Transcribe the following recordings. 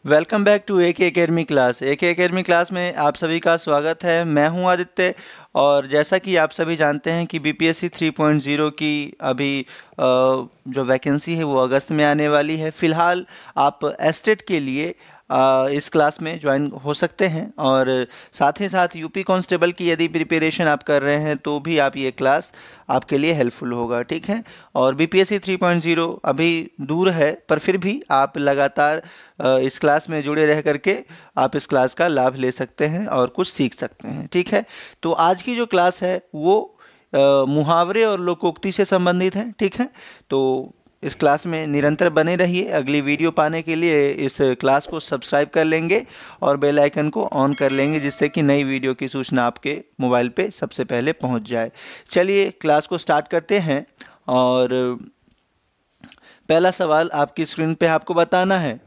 Welcome back to AK academy class. AK academy class में आप सभी का स्वागत है। मैं हूं आदित्य और जैसा कि आप सभी जानते हैं कि BPSC 3.0 की अभी जो वैकेंसी है वो अगस्त में आने वाली है। फ़िलहाल आप एस्टेट के लिए इस क्लास में ज्वाइन हो सकते हैं और साथ ही साथ यूपी कांस्टेबल की यदि प्रिपरेशन आप कर रहे हैं तो भी आप ये क्लास आपके लिए हेल्पफुल होगा, ठीक है। और BPSC 3.0 अभी दूर है पर फिर भी आप लगातार इस क्लास में जुड़े रह करके आप इस क्लास का लाभ ले सकते हैं और कुछ सीख सकते हैं, ठीक है। तो आज की जो क्लास है वो मुहावरे और लोकोक्ति से संबंधित है, ठीक है। तो इस क्लास में निरंतर बने रहिए। अगली वीडियो पाने के लिए इस क्लास को सब्सक्राइब कर लेंगे और बेल आइकन को ऑन कर लेंगे जिससे कि नई वीडियो की सूचना आपके मोबाइल पे सबसे पहले पहुंच जाए। चलिए क्लास को स्टार्ट करते हैं और पहला सवाल आपकी स्क्रीन पे आपको बताना है।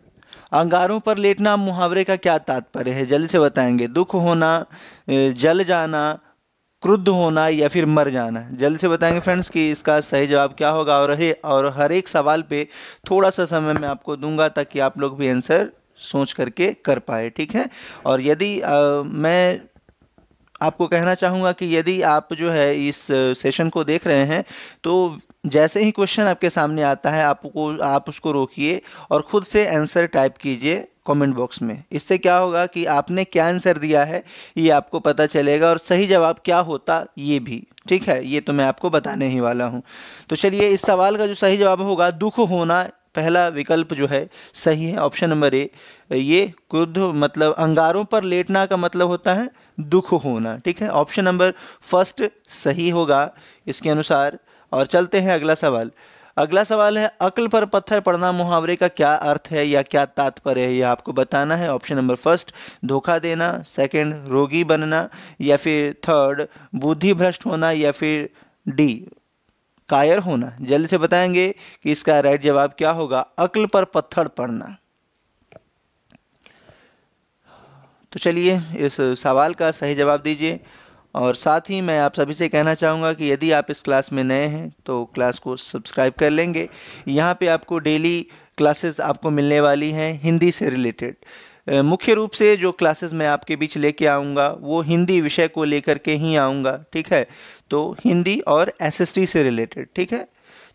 अंगारों पर लेटना मुहावरे का क्या तात्पर्य है? जल्दी से बताएंगे। दुख होना, जल जाना, क्रुद्ध होना या फिर मर जाना। जल्दी से बताएंगे फ्रेंड्स कि इसका सही जवाब क्या होगा। और हर एक सवाल पे थोड़ा सा समय मैं आपको दूंगा ताकि आप लोग भी आंसर सोच करके कर पाए, ठीक है। और यदि मैं आपको कहना चाहूँगा कि यदि आप जो है इस सेशन को देख रहे हैं तो जैसे ही क्वेश्चन आपके सामने आता है आप उसको रोकिए और ख़ुद से आंसर टाइप कीजिए कमेंट बॉक्स में। इससे क्या होगा कि आपने क्या आंसर दिया है ये आपको पता चलेगा और सही जवाब क्या होता ये भी, ठीक है। ये तो मैं आपको बताने ही वाला हूँ। तो चलिए इस सवाल का जो सही जवाब होगा दुख होना, पहला विकल्प जो है सही है, ऑप्शन नंबर ए। ये क्रुद्ध मतलब अंगारों पर लेटना का मतलब होता है दुख होना, ठीक है। ऑप्शन नंबर फर्स्ट सही होगा इसके अनुसार। और चलते हैं अगला सवाल। अगला सवाल है अक्ल पर पत्थर पड़ना मुहावरे का क्या अर्थ है या क्या तात्पर्य है, यह आपको बताना है। ऑप्शन नंबर फर्स्ट धोखा देना, सेकंड रोगी बनना या फिर थर्ड बुद्धि भ्रष्ट होना या फिर डी कायर होना। जल्दी से बताएंगे कि इसका राइट जवाब क्या होगा। अक्ल पर पत्थर पड़ना। तो चलिए इस सवाल का सही जवाब दीजिए। और साथ ही मैं आप सभी से कहना चाहूँगा कि यदि आप इस क्लास में नए हैं तो क्लास को सब्सक्राइब कर लेंगे। यहाँ पे आपको डेली क्लासेस आपको मिलने वाली हैं हिंदी से रिलेटेड। मुख्य रूप से जो क्लासेस मैं आपके बीच लेके आऊँगा वो हिंदी विषय को लेकर के ही आऊँगा, ठीक है। तो हिंदी और SST से रिलेटेड, ठीक है।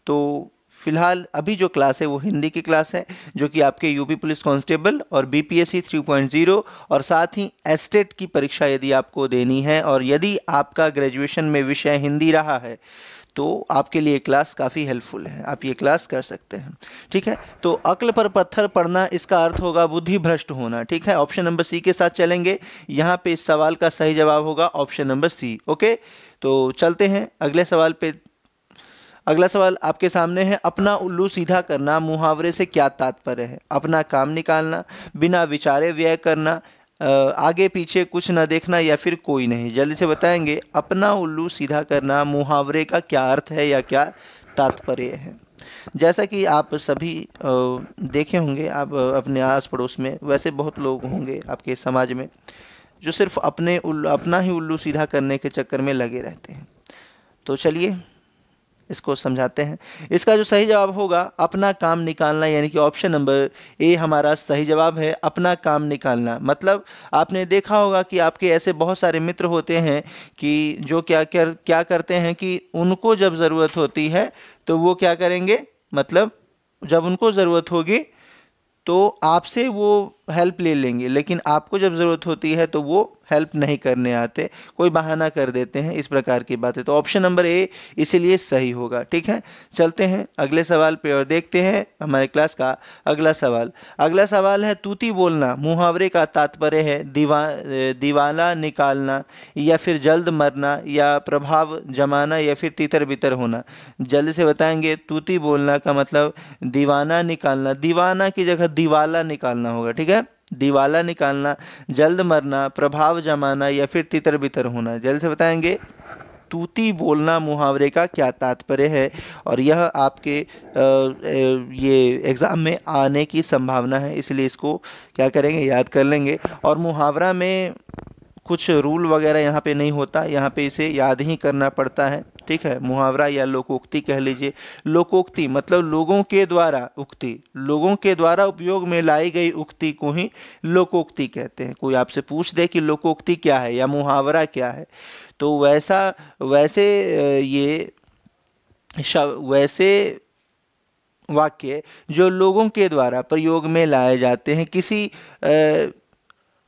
तो फिलहाल अभी जो क्लास है वो हिंदी की क्लास है जो कि आपके यूपी पुलिस कांस्टेबल और BPSC 3.0 और साथ ही एस्टेट की परीक्षा यदि आपको देनी है और यदि आपका ग्रेजुएशन में विषय हिंदी रहा है तो आपके लिए क्लास काफ़ी हेल्पफुल है, आप ये क्लास कर सकते हैं, ठीक है। तो अक्ल पर पत्थर पड़ना इसका अर्थ होगा बुद्धि भ्रष्ट होना, ठीक है। ऑप्शन नंबर सी के साथ चलेंगे। यहाँ पे इस सवाल का सही जवाब होगा ऑप्शन नंबर सी, ओके। तो चलते हैं अगले सवाल पे। अगला सवाल आपके सामने है अपना उल्लू सीधा करना मुहावरे से क्या तात्पर्य है? अपना काम निकालना, बिना विचारे व्यय करना, आगे पीछे कुछ न देखना या फिर कोई नहीं। जल्दी से बताएंगे अपना उल्लू सीधा करना मुहावरे का क्या अर्थ है या क्या तात्पर्य है। जैसा कि आप सभी देखे होंगे, आप अपने आस पड़ोस में वैसे बहुत लोग होंगे आपके समाज में जो सिर्फ अपना ही उल्लू सीधा करने के चक्कर में लगे रहते हैं। तो चलिए इसको समझाते हैं। इसका जो सही जवाब होगा अपना काम निकालना, यानी कि ऑप्शन नंबर ए हमारा सही जवाब है। अपना काम निकालना मतलब आपने देखा होगा कि आपके ऐसे बहुत सारे मित्र होते हैं कि जो क्या करते हैं कि उनको जब ज़रूरत होती है तो वो क्या करेंगे, मतलब जब उनको ज़रूरत होगी तो आपसे वो हेल्प ले लेंगे, लेकिन आपको जब ज़रूरत होती है तो वो हेल्प नहीं करने आते, कोई बहाना कर देते हैं, इस प्रकार की बातें। तो ऑप्शन नंबर ए इसीलिए सही होगा, ठीक है। चलते हैं अगले सवाल पे और देखते हैं हमारे क्लास का अगला सवाल। अगला सवाल है तूती बोलना मुहावरे का तात्पर्य है दीवाना निकालना या फिर जल्द मरना या प्रभाव जमाना या फिर तितर बितर होना। जल्दी से बताएंगे। तूती बोलना का मतलब दीवाना निकालना, दीवाना की जगह दिवाला निकालना होगा, ठीक है। दिवाला निकालना, जल्द मरना, प्रभाव जमाना या फिर तितर बितर होना। जल्द से बताएंगे तूती बोलना मुहावरे का क्या तात्पर्य है। और यह आपके ये एग्ज़ाम में आने की संभावना है, इसलिए इसको क्या करेंगे, याद कर लेंगे। और मुहावरा में कुछ रूल वगैरह यहाँ पे नहीं होता, यहाँ पे इसे याद ही करना पड़ता है, ठीक है, मुहावरा या लोकोक्ति कह लीजिए। लोकोक्ति मतलब लोगों के द्वारा, उक्ति लोगों के द्वारा उपयोग में लाई गई उक्ति को ही लोकोक्ति कहते हैं। कोई आपसे पूछ दे कि लोकोक्ति क्या है या मुहावरा क्या है, तो वैसे वाक्य जो लोगों के द्वारा प्रयोग में लाए जाते हैं किसी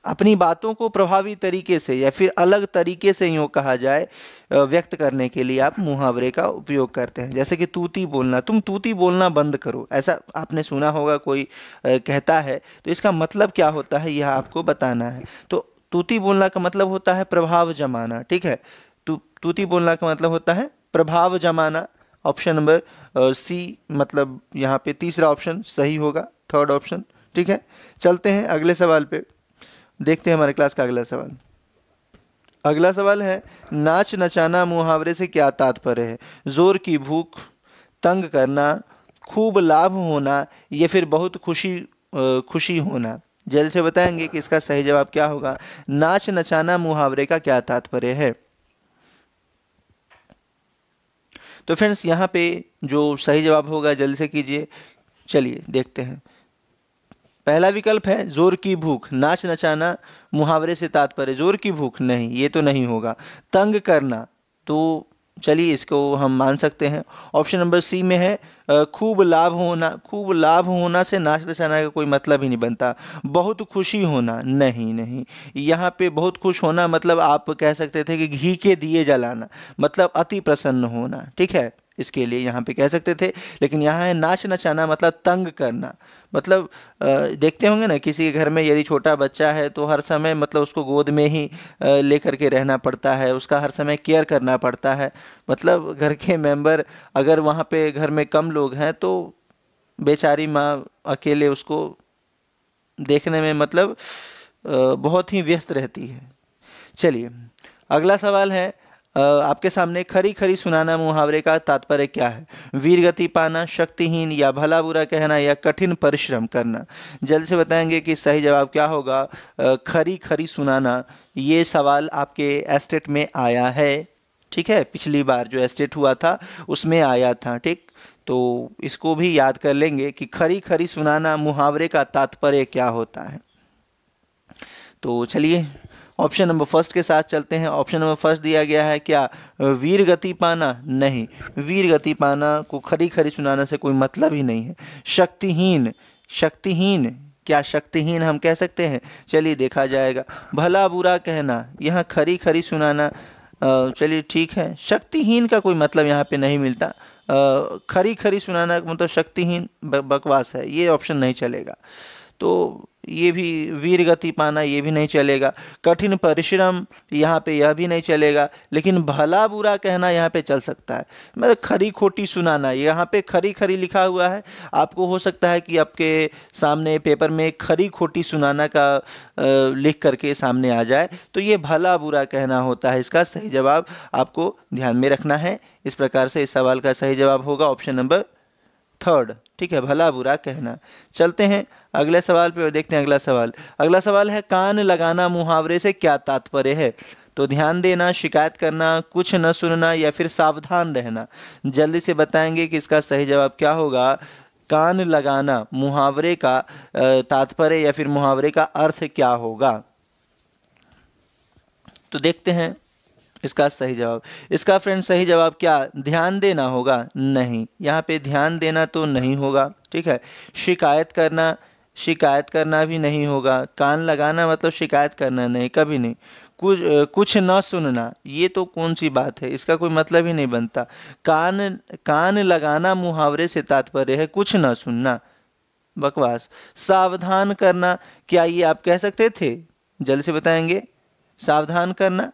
अपनी बातों को प्रभावी तरीके से या फिर अलग तरीके से यूँ कहा जाए व्यक्त करने के लिए आप मुहावरे का उपयोग करते हैं। जैसे कि तूती बोलना, तुम तूती बोलना बंद करो, ऐसा आपने सुना होगा कोई कहता है, तो इसका मतलब क्या होता है यह आपको बताना है। तो तूती बोलना का मतलब होता है प्रभाव जमाना, ठीक है। तूती बोलना का मतलब होता है प्रभाव जमाना। ऑप्शन नंबर सी मतलब यहाँ पे तीसरा ऑप्शन सही होगा, थर्ड ऑप्शन, ठीक है। चलते हैं अगले सवाल पे, देखते हैं हमारे क्लास का अगला सवाल। अगला सवाल है, नाच नचाना मुहावरे से क्या तात्पर्य है? जोर की भूख, तंग करना, खूब लाभ होना या फिर बहुत खुशी होना। जल्द से बताएंगे कि इसका सही जवाब क्या होगा। नाच नचाना मुहावरे का क्या तात्पर्य है? तो फ्रेंड्स यहाँ पे जो सही जवाब होगा जल्दी से कीजिए। चलिए देखते हैं। पहला विकल्प है जोर की भूख, नाच नचाना मुहावरे से तात्पर्य जोर की भूख, नहीं ये तो नहीं होगा। तंग करना, तो चलिए इसको हम मान सकते हैं। ऑप्शन नंबर सी में है खूब लाभ होना, खूब लाभ होना से नाच नचाना का कोई मतलब ही नहीं बनता। बहुत खुशी होना, नहीं यहाँ पे बहुत खुश होना मतलब आप कह सकते थे कि घी के दिए जलाना, मतलब अति प्रसन्न होना, ठीक है, इसके लिए यहाँ पे कह सकते थे। लेकिन यहाँ है नाच नचाना मतलब तंग करना, मतलब देखते होंगे ना किसी के घर में यदि छोटा बच्चा है तो हर समय मतलब उसको गोद में ही लेकर के रहना पड़ता है, उसका हर समय केयर करना पड़ता है। मतलब घर के मेंबर अगर वहाँ पे घर में कम लोग हैं तो बेचारी माँ अकेले उसको देखने में मतलब बहुत ही व्यस्त रहती है। चलिए अगला सवाल है आपके सामने, खरी खरी सुनाना मुहावरे का तात्पर्य क्या है? वीर गति पाना, शक्तिहीन या भला बुरा कहना या कठिन परिश्रम करना। जल्द से बताएंगे कि सही जवाब क्या होगा। खरी खरी सुनाना, ये सवाल आपके एस्टेट में आया है, ठीक है, पिछली बार जो एस्टेट हुआ था उसमें आया था, ठीक। तो इसको भी याद कर लेंगे कि खरी खरी सुनाना मुहावरे का तात्पर्य क्या होता है। तो चलिए ऑप्शन नंबर फर्स्ट के साथ चलते हैं। ऑप्शन नंबर फर्स्ट दिया गया है क्या वीर गति पाना? नहीं, वीर गति पाना को खरी खरी सुनाना से कोई मतलब ही नहीं है। शक्तिहीन, शक्तिहीन क्या शक्तिहीन हम कह सकते हैं? चलिए देखा जाएगा। भला बुरा कहना, यहाँ खरी खरी सुनाना, चलिए ठीक है, शक्तिहीन का कोई मतलब यहाँ पे नहीं मिलता। खरी खरी सुनाना मतलब शक्तिहीन बकवास है, ये ऑप्शन नहीं चलेगा। तो ये भी वीर गति पाना ये भी नहीं चलेगा। कठिन परिश्रम यहाँ पे यह भी नहीं चलेगा। लेकिन भला बुरा कहना यहाँ पे चल सकता है। मतलब खरी खोटी सुनाना, यहाँ पे खरी खरी लिखा हुआ है, आपको हो सकता है कि आपके सामने पेपर में खरी खोटी सुनाना का लिख करके सामने आ जाए, तो ये भला बुरा कहना होता है। इसका सही जवाब आपको ध्यान में रखना है। इस प्रकार से इस सवाल का सही जवाब होगा ऑप्शन नंबर थर्ड, ठीक है, भला बुरा कहना। चलते हैं अगले सवाल पे और देखते हैं अगला सवाल। अगला सवाल है, कान लगाना मुहावरे से क्या तात्पर्य है? तो ध्यान देना, शिकायत करना, कुछ न सुनना या फिर सावधान रहना। जल्दी से बताएंगे कि इसका सही जवाब क्या होगा। कान लगाना मुहावरे का तात्पर्य या फिर मुहावरे का अर्थ क्या होगा? तो देखते हैं इसका सही जवाब। इसका फ्रेंड सही जवाब क्या ध्यान देना होगा? नहीं, यहाँ पे ध्यान देना तो नहीं होगा, ठीक है। शिकायत करना, शिकायत करना भी नहीं होगा। कान लगाना मतलब शिकायत करना नहीं, कभी नहीं। कुछ न सुनना, ये तो कौन सी बात है, इसका कोई मतलब ही नहीं बनता। कान लगाना मुहावरे से तात्पर्य है कुछ न सुनना, बकवास। सावधान करना, क्या ये आप कह सकते थे? जल्दी से बताएंगे। सावधान करना,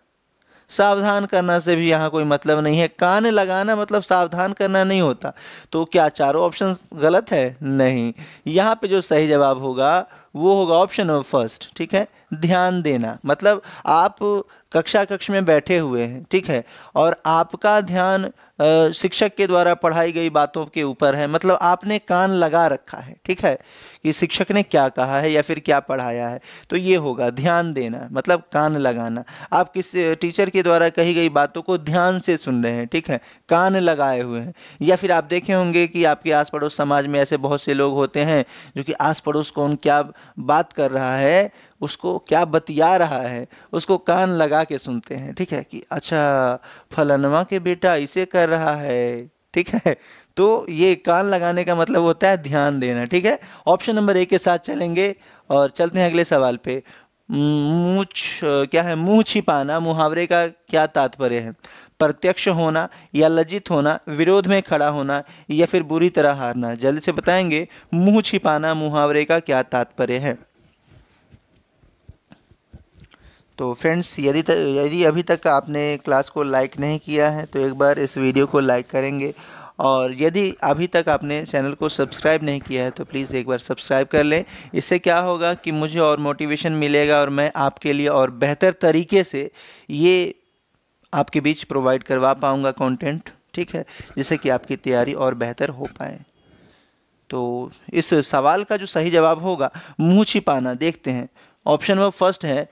सावधान करना से भी यहाँ कोई मतलब नहीं है। कान लगाना मतलब सावधान करना नहीं होता। तो क्या चारों ऑप्शन गलत है? नहीं, यहाँ पे जो सही जवाब होगा वो होगा ऑप्शन नंबर फर्स्ट, ठीक है। ध्यान देना मतलब आप कक्षा कक्ष में बैठे हुए हैं, ठीक है, और आपका ध्यान शिक्षक के द्वारा पढ़ाई गई बातों के ऊपर है, मतलब आपने कान लगा रखा है, ठीक है, कि शिक्षक ने क्या कहा है या फिर क्या पढ़ाया है, तो ये होगा ध्यान देना, मतलब कान लगाना। आप किस टीचर के द्वारा कही गई बातों को ध्यान से सुन रहे हैं, ठीक है, कान लगाए हुए हैं। या फिर आप देखे होंगे कि आपके आस पड़ोस समाज में ऐसे बहुत से लोग होते हैं जो कि आस पड़ोस कौन क्या बात कर रहा है, उसको क्या बतिया रहा है, उसको कान लगा के सुनते हैं, ठीक है, कि अच्छा फलनवा के बेटा इसे कर रहा है, ठीक है। तो ये कान लगाने का मतलब होता है ध्यान देना, ठीक है। ऑप्शन नंबर ए के साथ चलेंगे और चलते हैं अगले सवाल पे। क्या है, मुंह छिपाना मुहावरे का क्या तात्पर्य है? प्रत्यक्ष होना या लज्जित होना, विरोध में खड़ा होना या फिर बुरी तरह हारना? जल्दी से बताएंगे, मुंह छिपाना मुहावरे का क्या तात्पर्य है? तो फ्रेंड्स, यदि अभी तक आपने क्लास को लाइक नहीं किया है तो एक बार इस वीडियो को लाइक करेंगे, और यदि अभी तक आपने चैनल को सब्सक्राइब नहीं किया है तो प्लीज़ एक बार सब्सक्राइब कर लें। इससे क्या होगा कि मुझे और मोटिवेशन मिलेगा और मैं आपके लिए और बेहतर तरीके से ये आपके बीच प्रोवाइड करवा पाऊँगा कंटेंट, ठीक है, जिससे कि आपकी तैयारी और बेहतर हो पाए। तो इस सवाल का जो सही जवाब होगा मुँह छिपाना, देखते हैं। ऑप्शन नंबर फर्स्ट है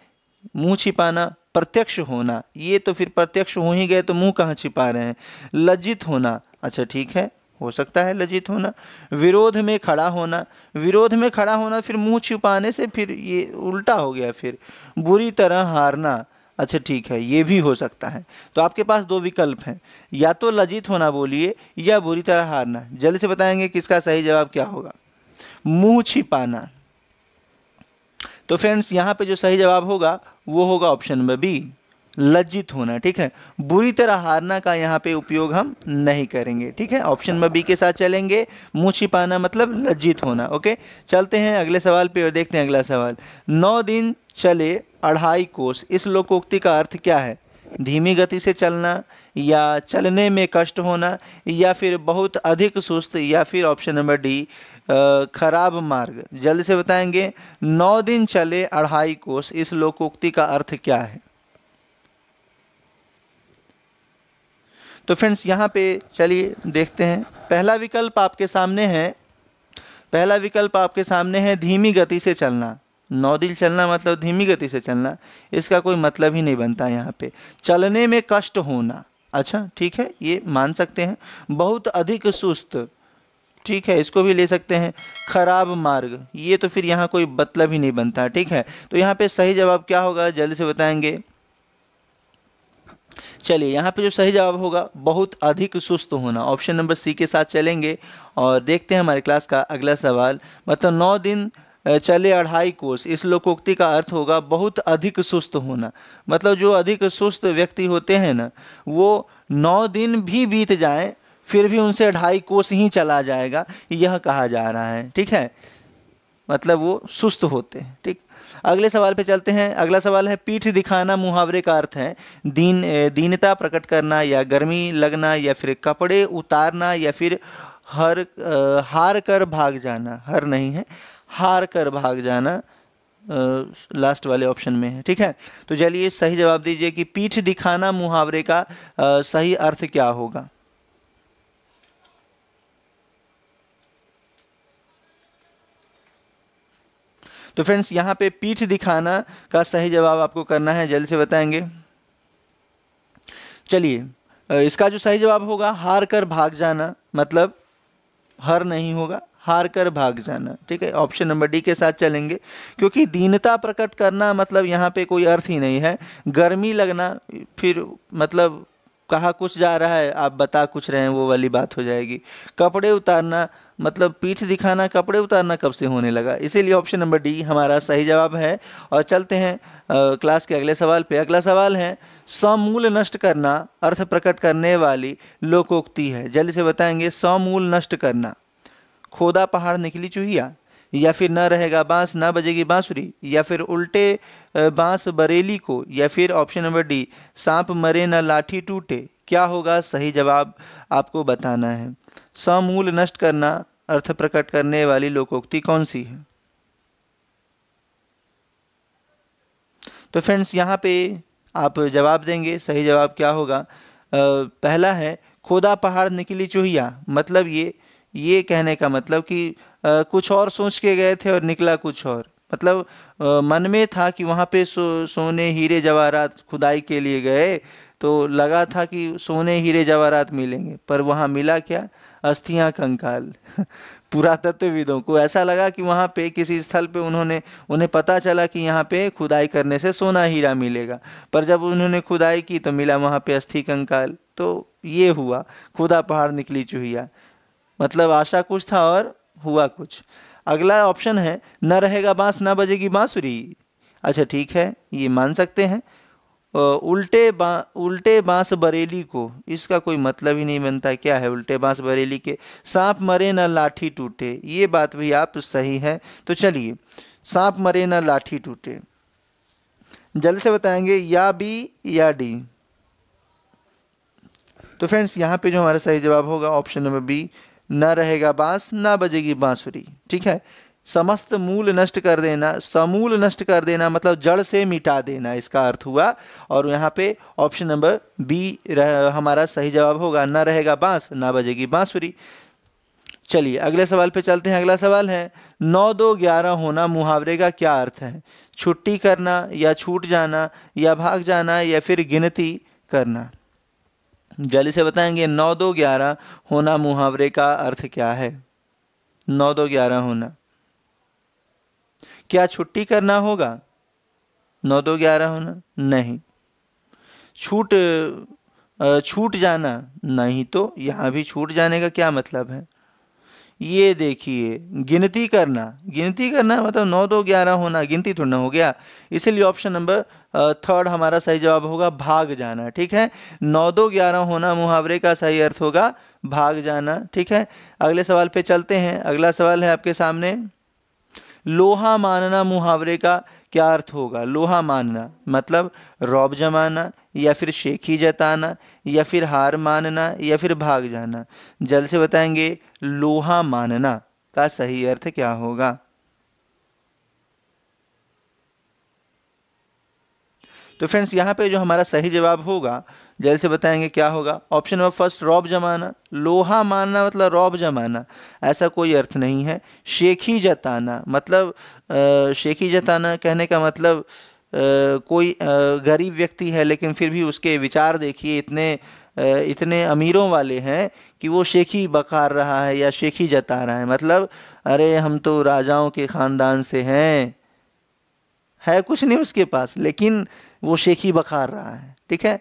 मुंह छिपाना, प्रत्यक्ष होना, ये तो फिर प्रत्यक्ष हो ही गए तो मुंह कहाँ छिपा रहे हैं। लज्जित होना, अच्छा ठीक है, हो सकता है लज्जित होना। विरोध में खड़ा होना, विरोध में खड़ा होना फिर मुंह छिपाने से फिर ये उल्टा हो गया। फिर बुरी तरह हारना, अच्छा ठीक है, ये भी हो सकता है। तो आपके पास दो विकल्प हैं, या तो लज्जित होना बोलिए या बुरी तरह हारना। जल्दी से बताएंगे किसका सही जवाब क्या होगा? मुंह छिपाना। तो फ्रेंड्स, यहाँ पे जो सही जवाब होगा वो होगा ऑप्शन नंबर बी, लज्जित होना, ठीक है। बुरी तरह हारना का यहाँ पे उपयोग हम नहीं करेंगे, ठीक है। ऑप्शन नंबर बी के साथ चलेंगे, मुंह छिपाना मतलब लज्जित होना। ओके, चलते हैं अगले सवाल पे और देखते हैं अगला सवाल। 9 दिन चले 2.5 कोस, इस लोकोक्ति का अर्थ क्या है? धीमी गति से चलना या चलने में कष्ट होना या फिर बहुत अधिक सुस्त या फिर ऑप्शन नंबर डी खराब मार्ग? जल्दी से बताएंगे, 9 दिन चले 2.5 कोस, इस लोकोक्ति का अर्थ क्या है? तो फ्रेंड्स, यहाँ पे चलिए देखते हैं। पहला विकल्प आपके सामने है, पहला विकल्प आपके सामने है धीमी गति से चलना। 9 दिन चलना मतलब धीमी गति से चलना, इसका कोई मतलब ही नहीं बनता यहाँ पे। चलने में कष्ट होना, अच्छा ठीक है, ये मान सकते हैं। बहुत अधिक सुस्त, ठीक है, इसको भी ले सकते हैं। खराब मार्ग, ये तो फिर यहाँ कोई मतलब ही नहीं बनता, ठीक है। तो यहाँ पे सही जवाब क्या होगा, जल्दी से बताएंगे। चलिए, यहाँ पे जो सही जवाब होगा बहुत अधिक सुस्त होना, ऑप्शन नंबर सी के साथ चलेंगे और देखते हैं हमारे क्लास का अगला सवाल। मतलब 9 दिन चले 2.5 कोस, इस लोकोक्ति का अर्थ होगा बहुत अधिक सुस्त होना। मतलब जो अधिक सुस्त व्यक्ति होते हैं ना, वो 9 दिन भी बीत जाए फिर भी उनसे 2.5 कोस ही चला जाएगा, यह कहा जा रहा है, ठीक है। मतलब वो सुस्त होते हैं, ठीक। अगले सवाल पे चलते हैं। अगला सवाल है, पीठ दिखाना मुहावरे का अर्थ है दीनता प्रकट करना या गर्मी लगना या फिर कपड़े उतारना या फिर हार कर भाग जाना। हर नहीं है, हार कर भाग जाना लास्ट वाले ऑप्शन में है, ठीक है। तो चलिए सही जवाब दीजिए कि पीठ दिखाना मुहावरे का सही अर्थ क्या होगा? तो फ्रेंड्स, यहाँ पे पीठ दिखाना का सही जवाब आपको करना है, जल्दी से बताएंगे। चलिए, इसका जो सही जवाब होगा हार कर भाग जाना, मतलब हर नहीं होगा, हार कर भाग जाना, ठीक है। ऑप्शन नंबर डी के साथ चलेंगे, क्योंकि दीनता प्रकट करना मतलब यहाँ पे कोई अर्थ ही नहीं है। गर्मी लगना फिर मतलब कहाँ कुछ जा रहा है आप बता कुछ रहे हैं, वो वाली बात हो जाएगी। कपड़े उतारना मतलब पीठ दिखाना, कपड़े उतारना कब से होने लगा, इसीलिए ऑप्शन नंबर डी हमारा सही जवाब है। और चलते हैं क्लास के अगले सवाल पे। अगला सवाल है, समूल नष्ट करना अर्थ प्रकट करने वाली लोकोक्ति है। जल्दी से बताएंगे, समूल नष्ट करना। खोदा पहाड़ निकली चूहिया, या फिर न रहेगा बांस न बजेगी बांसुरी, या फिर उल्टे बांस बरेली को, या फिर ऑप्शन नंबर डी सांप मरे न लाठी टूटे। क्या होगा सही जवाब, आपको बताना है। समूल नष्ट करना अर्थ प्रकट करने वाली लोकोक्ति कौन सी है? तो फ्रेंड्स, यहाँ पे आप जवाब देंगे। सही जवाब क्या होगा? पहला है खोदा पहाड़ निकली चूहिया। मतलब ये कहने का मतलब कि कुछ और सोच के गए थे और निकला कुछ और। मतलब मन में था कि वहाँ पे सोने हीरे जवाहरात खुदाई के लिए गए, तो लगा था कि सोने हीरे जवाहरात मिलेंगे, पर वहाँ मिला क्या? अस्थियां कंकाल। पुरातत्वविदों को ऐसा लगा कि वहाँ पे किसी स्थल पे उन्हें पता चला कि यहाँ पे खुदाई करने से सोना हीरा मिलेगा, पर जब उन्होंने खुदाई की तो मिला वहाँ पे अस्थि कंकाल। तो ये हुआ खुदा पहाड़ निकली चूहिया। मतलब आशा कुछ था और हुआ कुछ। अगला ऑप्शन है न रहेगा बांस न बजेगी बांसुरी। अच्छा ठीक है, ये मान सकते हैं। उल्टे बांस बरेली को, इसका कोई मतलब ही नहीं बनता। क्या है उल्टे बांस बरेली के? सांप मरे न लाठी टूटे। ये बात भी आप सही है। तो चलिए, सांप मरे न लाठी टूटे, जल्द से बताएंगे या बी या डी। तो फ्रेंड्स यहाँ पे जो हमारा सही जवाब होगा ऑप्शन नंबर बी, न रहेगा बांस न बजेगी बांसुरी। ठीक है, समस्त मूल नष्ट कर देना, समूल नष्ट कर देना मतलब जड़ से मिटा देना, इसका अर्थ हुआ। और यहाँ पे ऑप्शन नंबर बी हमारा सही जवाब होगा, न रहेगा बांस न बजेगी बांसुरी। चलिए अगले सवाल पे चलते हैं। अगला सवाल है 9 2 11 होना मुहावरे का क्या अर्थ है? छुट्टी करना या छूट जाना या भाग जाना या फिर गिनती करना। जल्दी से बताएंगे 9 2 11 होना मुहावरे का अर्थ क्या है? 9 2 11 होना, क्या छुट्टी करना होगा? 9 2 11 होना नहीं। छूट जाना नहीं, तो यहाँ भी छूट जाने का क्या मतलब है? ये देखिए, गिनती करना मतलब 9 2 11 होना गिनती थोड़ा ना हो गया। इसीलिए ऑप्शन नंबर थर्ड हमारा सही जवाब होगा भाग जाना। ठीक है, 9 2 11 होना मुहावरे का सही अर्थ होगा भाग जाना। ठीक है, अगले सवाल पे चलते हैं। अगला सवाल है आपके सामने, लोहा मानना मुहावरे का क्या अर्थ होगा? लोहा मानना मतलब रौब जमाना या फिर शेखी जताना या फिर हार मानना या फिर भाग जाना। जल्द से बताएंगे लोहा मानना का सही अर्थ क्या होगा? तो फ्रेंड्स यहाँ पे जो हमारा सही जवाब होगा, जल्द से बताएंगे क्या होगा? ऑप्शन नंबर फर्स्ट रौब जमाना। लोहा मानना मतलब रौब जमाना, ऐसा कोई अर्थ नहीं है। शेखी जताना मतलब शेखी जताना कहने का मतलब कोई गरीब व्यक्ति है लेकिन फिर भी उसके विचार देखिए इतने अमीरों वाले हैं कि वो शेखी बकार रहा है या शेखी जता रहा है। मतलब अरे हम तो राजाओं के ख़ानदान से हैं, है कुछ नहीं उसके पास लेकिन वो शेखी बखार रहा है। ठीक है,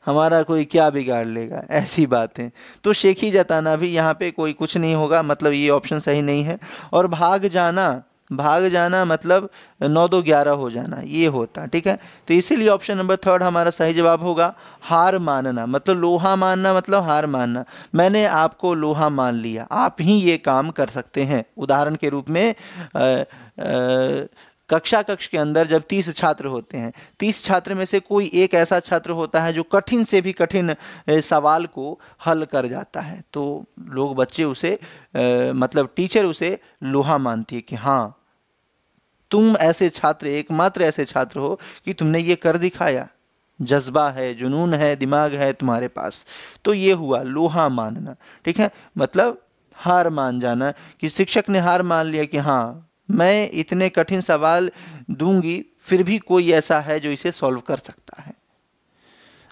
हमारा कोई क्या बिगाड़ लेगा, ऐसी बात है। तो शेखी जताना भी यहाँ पे कोई कुछ नहीं होगा, मतलब ये ऑप्शन सही नहीं है। और भाग जाना मतलब 9 2 11 हो जाना, ये होता। ठीक है, तो इसीलिए ऑप्शन नंबर थर्ड हमारा सही जवाब होगा हार मानना। मतलब लोहा मानना मतलब हार मानना, मैंने आपको लोहा मान लिया, आप ही ये काम कर सकते हैं। उदाहरण के रूप में कक्षा के अंदर जब 30 छात्र होते हैं, 30 छात्र में से कोई एक ऐसा छात्र होता है जो कठिन से भी कठिन सवाल को हल कर जाता है, तो बच्चे उसे मतलब टीचर उसे लोहा मानती है कि हाँ तुम ऐसे छात्र, एकमात्र ऐसे छात्र हो कि तुमने ये कर दिखाया, जज्बा है, जुनून है, दिमाग है तुम्हारे पास। तो ये हुआ लोहा मानना। ठीक है, मतलब हार मान जाना, कि शिक्षक ने हार मान लिया कि हाँ मैं इतने कठिन सवाल दूंगी फिर भी कोई ऐसा है जो इसे सॉल्व कर सकता है।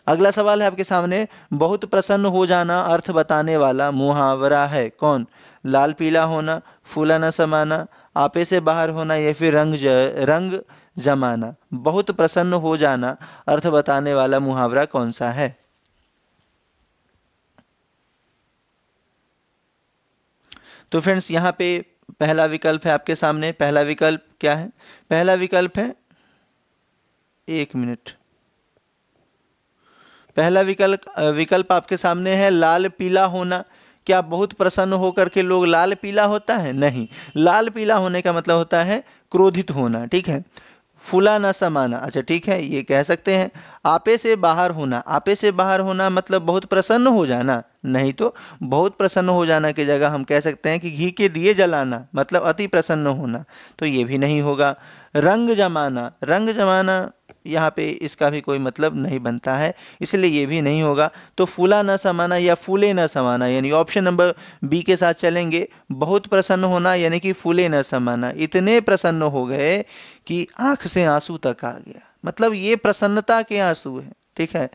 अगला सवाल है आपके सामने, बहुत प्रसन्न हो जाना अर्थ बताने वाला मुहावरा है कौन? लाल पीला होना, फूला न समाना, आपे से बाहर होना या फिर रंग जमाना। बहुत प्रसन्न हो जाना अर्थ बताने वाला मुहावरा कौन सा है? तो फ्रेंड्स यहाँ पे पहला विकल्प है आपके सामने। पहला विकल्प क्या है? पहला विकल्प है, एक मिनट, पहला विकल्प आपके सामने है लाल पीला होना। क्या बहुत प्रसन्न होकर के लोग लाल पीला होता है? नहीं, लाल पीला होने का मतलब होता है क्रोधित होना। ठीक है, फूला न समाना, अच्छा ठीक है ये कह सकते हैं। आपे से बाहर होना, आपे से बाहर होना मतलब बहुत प्रसन्न हो जाना, नहीं तो बहुत प्रसन्न हो जाना की जगह हम कह सकते हैं कि घी के दिए जलाना मतलब अति प्रसन्न होना, तो ये भी नहीं होगा। रंग जमाना, रंग जमाना यहाँ पे इसका भी कोई मतलब नहीं बनता है, इसलिए ये भी नहीं होगा। तो फूला न समाना या फूले न समाना, यानी ऑप्शन नंबर बी के साथ चलेंगे। बहुत प्रसन्न होना यानी कि फूले न समाना, इतने प्रसन्न हो गए कि आंख से आंसू तक आ गया, मतलब ये प्रसन्नता के आंसू है। ठीक है,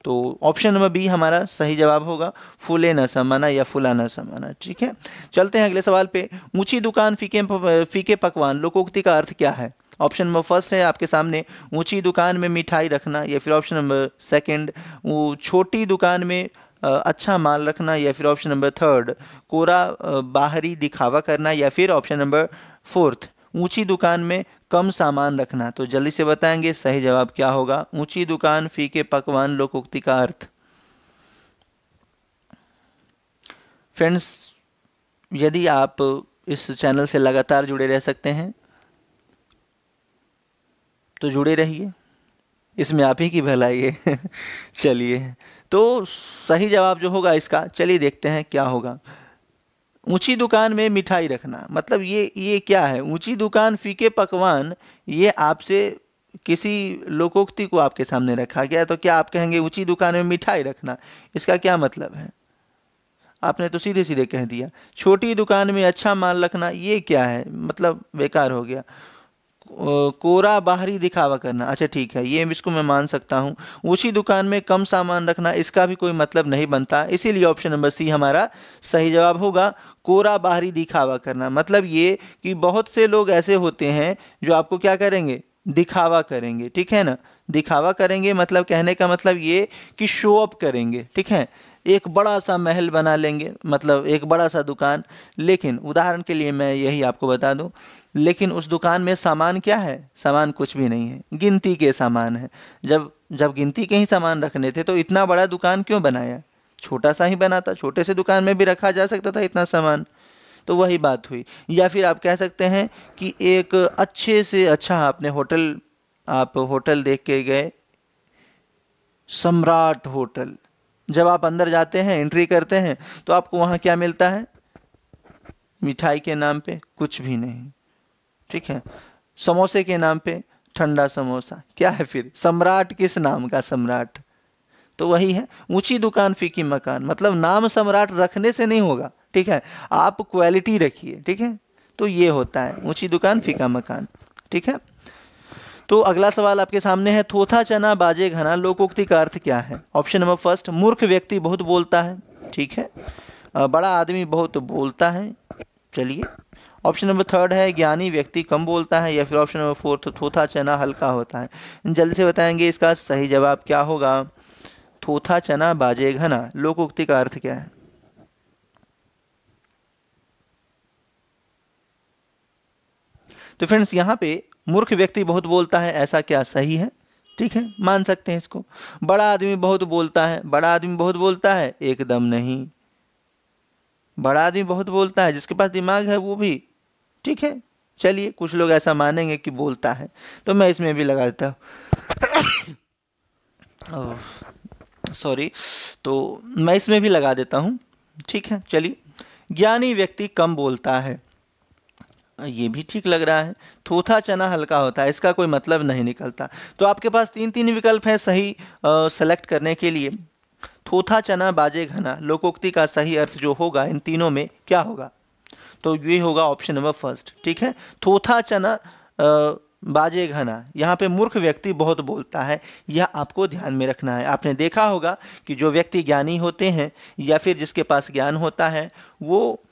तो ऑप्शन नंबर बी हमारा सही जवाब होगा, फूले न समाना या फूला न समाना। ठीक है, चलते हैं अगले सवाल पे। ऊंची दुकान फीके पकवान लोकोक्ति का अर्थ क्या है? ऑप्शन नंबर फर्स्ट है आपके सामने, ऊंची दुकान में मिठाई रखना, या फिर ऑप्शन नंबर सेकंड, वो छोटी दुकान में अच्छा माल रखना, या फिर ऑप्शन नंबर थर्ड, कोरा बाहरी दिखावा करना, या फिर ऑप्शन नंबर फोर्थ, ऊंची दुकान में कम सामान रखना। तो जल्दी से बताएंगे सही जवाब क्या होगा। ऊंची दुकान फीके पकवान लोकोक्ति का अर्थ। फ्रेंड्स, यदि आप इस चैनल से लगातार जुड़े रह सकते हैं तो जुड़े रहिए, इसमें आप ही की भलाई है। चलिए, तो सही जवाब जो होगा इसका, चलिए देखते हैं क्या होगा। ऊंची दुकान में मिठाई रखना, मतलब ये क्या है? ऊंची दुकान फीके पकवान, ये आपसे किसी लोकोक्ति को आपके सामने रखा गया, तो क्या आप कहेंगे ऊंची दुकान में मिठाई रखना? इसका क्या मतलब है? आपने तो सीधे सीधे कह दिया। छोटी दुकान में अच्छा माल रखना, ये क्या है? मतलब बेकार हो गया। कोरा बाहरी दिखावा करना, अच्छा ठीक है, ये इसको मैं मान सकता हूँ। ऊंची दुकान में कम सामान रखना, इसका भी कोई मतलब नहीं बनता, इसीलिए ऑप्शन नंबर सी हमारा सही जवाब होगा। कोरा बाहरी दिखावा करना, मतलब ये कि बहुत से लोग ऐसे होते हैं जो आपको क्या करेंगे? दिखावा करेंगे। ठीक है ना, दिखावा करेंगे मतलब कहने का मतलब ये कि शो अप करेंगे। ठीक है, एक बड़ा सा महल बना लेंगे, मतलब एक बड़ा सा दुकान, लेकिन उदाहरण के लिए मैं यही आपको बता दूं, लेकिन उस दुकान में सामान क्या है? सामान कुछ भी नहीं है, गिनती के सामान है। जब जब गिनती के ही सामान रखने थे तो इतना बड़ा दुकान क्यों बनाया? छोटा सा ही बनाता, छोटे से दुकान में भी रखा जा सकता था इतना सामान। तो वही बात हुई। या फिर आप कह सकते हैं कि एक अच्छे से अच्छा आपने आप होटल देख के गए, सम्राट होटल। जब आप अंदर जाते हैं, एंट्री करते हैं, तो आपको वहाँ क्या मिलता है? मिठाई के नाम पे कुछ भी नहीं। ठीक है, समोसे के नाम पे ठंडा समोसा, क्या है फिर? सम्राट किस नाम का सम्राट? तो वही है, ऊंची दुकान फीकी मकान, मतलब नाम सम्राट रखने से नहीं होगा। ठीक है, आप क्वालिटी रखिए। ठीक है, तो ये होता है ऊंची दुकान फीका मकान। ठीक है, तो अगला सवाल आपके सामने है, थोथा चना बाजे घना लोकोक्ति का अर्थ क्या है? ऑप्शन नंबर फर्स्ट, मूर्ख व्यक्ति बहुत बोलता है। ठीक है, बड़ा आदमी बहुत बोलता है। चलिए, ऑप्शन नंबर थर्ड है, ज्ञानी व्यक्ति कम बोलता है, या फिर ऑप्शन नंबर फोर्थ, थोथा चना हल्का होता है। जल्दी से बताएंगे इसका सही जवाब क्या होगा। थोथा चना बाजे घना लोकोक्ति का अर्थ क्या है? तो फ्रेंड्स, यहाँ पे मूर्ख व्यक्ति बहुत बोलता है, ऐसा क्या सही है? ठीक है, मान सकते हैं इसको। बड़ा आदमी बहुत बोलता है, बड़ा आदमी बहुत बोलता है, एकदम नहीं। बड़ा आदमी बहुत बोलता है, जिसके पास दिमाग है वो भी। ठीक है, चलिए, कुछ लोग ऐसा मानेंगे कि बोलता है, तो मैं इसमें भी लगा देता हूँ। सॉरी, तो मैं इसमें भी लगा देता हूँ। ठीक है, चलिए, ज्ञानी व्यक्ति कम बोलता है, ये भी ठीक लग रहा है। थोथा चना हल्का होता है, इसका कोई मतलब नहीं निकलता। तो आपके पास तीन तीन विकल्प हैं सही सेलेक्ट करने के लिए। थोथा चना बाजे घना लोकोक्ति का सही अर्थ जो होगा इन तीनों में क्या होगा? तो ये होगा ऑप्शन नंबर फर्स्ट। ठीक है, थोथा चना बाजे घना, यहाँ पे मूर्ख व्यक्ति बहुत बोलता है, यह आपको ध्यान में रखना है। आपने देखा होगा कि जो व्यक्ति ज्ञानी होते हैं या फिर जिसके पास ज्ञान होता है, वो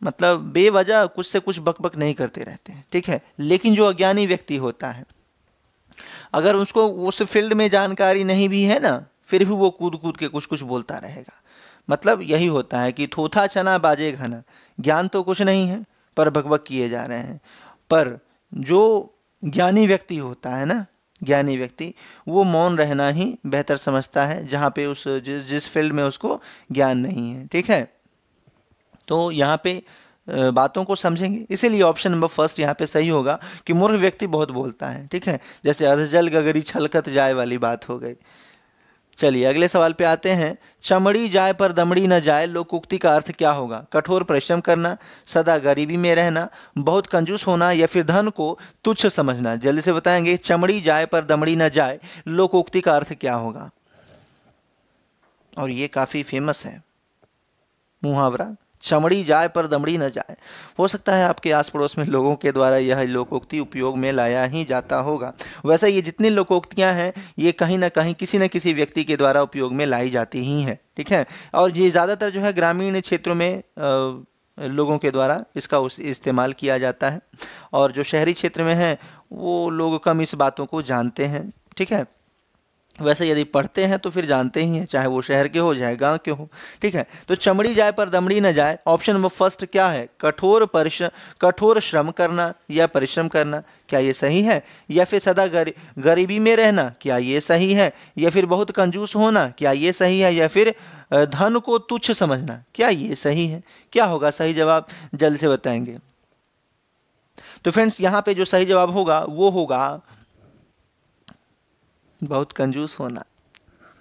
मतलब बेवजह कुछ से कुछ बकबक नहीं करते रहते हैं। ठीक है, लेकिन जो अज्ञानी व्यक्ति होता है, अगर उसको उस फील्ड में जानकारी नहीं भी है ना, फिर भी वो कूद कूद के कुछ कुछ बोलता रहेगा। मतलब यही होता है कि थोथा चना बाजे घना, ज्ञान तो कुछ नहीं है पर बकबक किए जा रहे हैं। पर जो ज्ञानी व्यक्ति होता है ना, ज्ञानी व्यक्ति, वो मौन रहना ही बेहतर समझता है, जहाँ पे जिस फील्ड में उसको ज्ञान नहीं है। ठीक है, तो यहाँ पे बातों को समझेंगे, इसीलिए ऑप्शन नंबर फर्स्ट यहाँ पे सही होगा कि मूर्ख व्यक्ति बहुत बोलता है। ठीक है, जैसे अधजल गगरी छलकत जाए वाली बात हो गई। चलिए अगले सवाल पे आते हैं। चमड़ी जाए पर दमड़ी न जाए लोकोक्ति का अर्थ क्या होगा? कठोर परिश्रम करना, सदा गरीबी में रहना, बहुत कंजूस होना या फिर धन को तुच्छ समझना। जल्दी से बताएंगे, चमड़ी जाए पर दमड़ी न जाए लोकोक्ति का अर्थ क्या होगा? और ये काफी फेमस है मुहावरा, चमड़ी जाए पर दमड़ी न जाए। हो सकता है आपके आस पड़ोस में लोगों के द्वारा यह लोकोक्ति उपयोग में लाया ही जाता होगा। वैसे ये जितनी लोकोक्तियां हैं ये कहीं ना कहीं किसी न किसी व्यक्ति के द्वारा उपयोग में लाई जाती ही हैं, ठीक है। और ये ज़्यादातर जो है ग्रामीण क्षेत्रों में लोगों के द्वारा इसका इस्तेमाल किया जाता है, और जो शहरी क्षेत्र में है वो लोग कम इस बातों को जानते हैं, ठीक है। वैसे यदि पढ़ते हैं तो फिर जानते ही हैं, चाहे वो शहर के हो चाहे गांव के हो, ठीक है। तो चमड़ी जाए पर दमड़ी न जाए, ऑप्शन नंबर फर्स्ट क्या है? कठोर श्रम करना या परिश्रम करना, क्या ये सही है? या फिर सदा गरीबी में रहना, क्या ये सही है? या फिर बहुत कंजूस होना, क्या ये सही है? या फिर धन को तुच्छ समझना, क्या ये सही है? क्या होगा सही जवाब? जल्द से बताएंगे। तो फ्रेंड्स यहाँ पे जो सही जवाब होगा वो होगा बहुत कंजूस होना,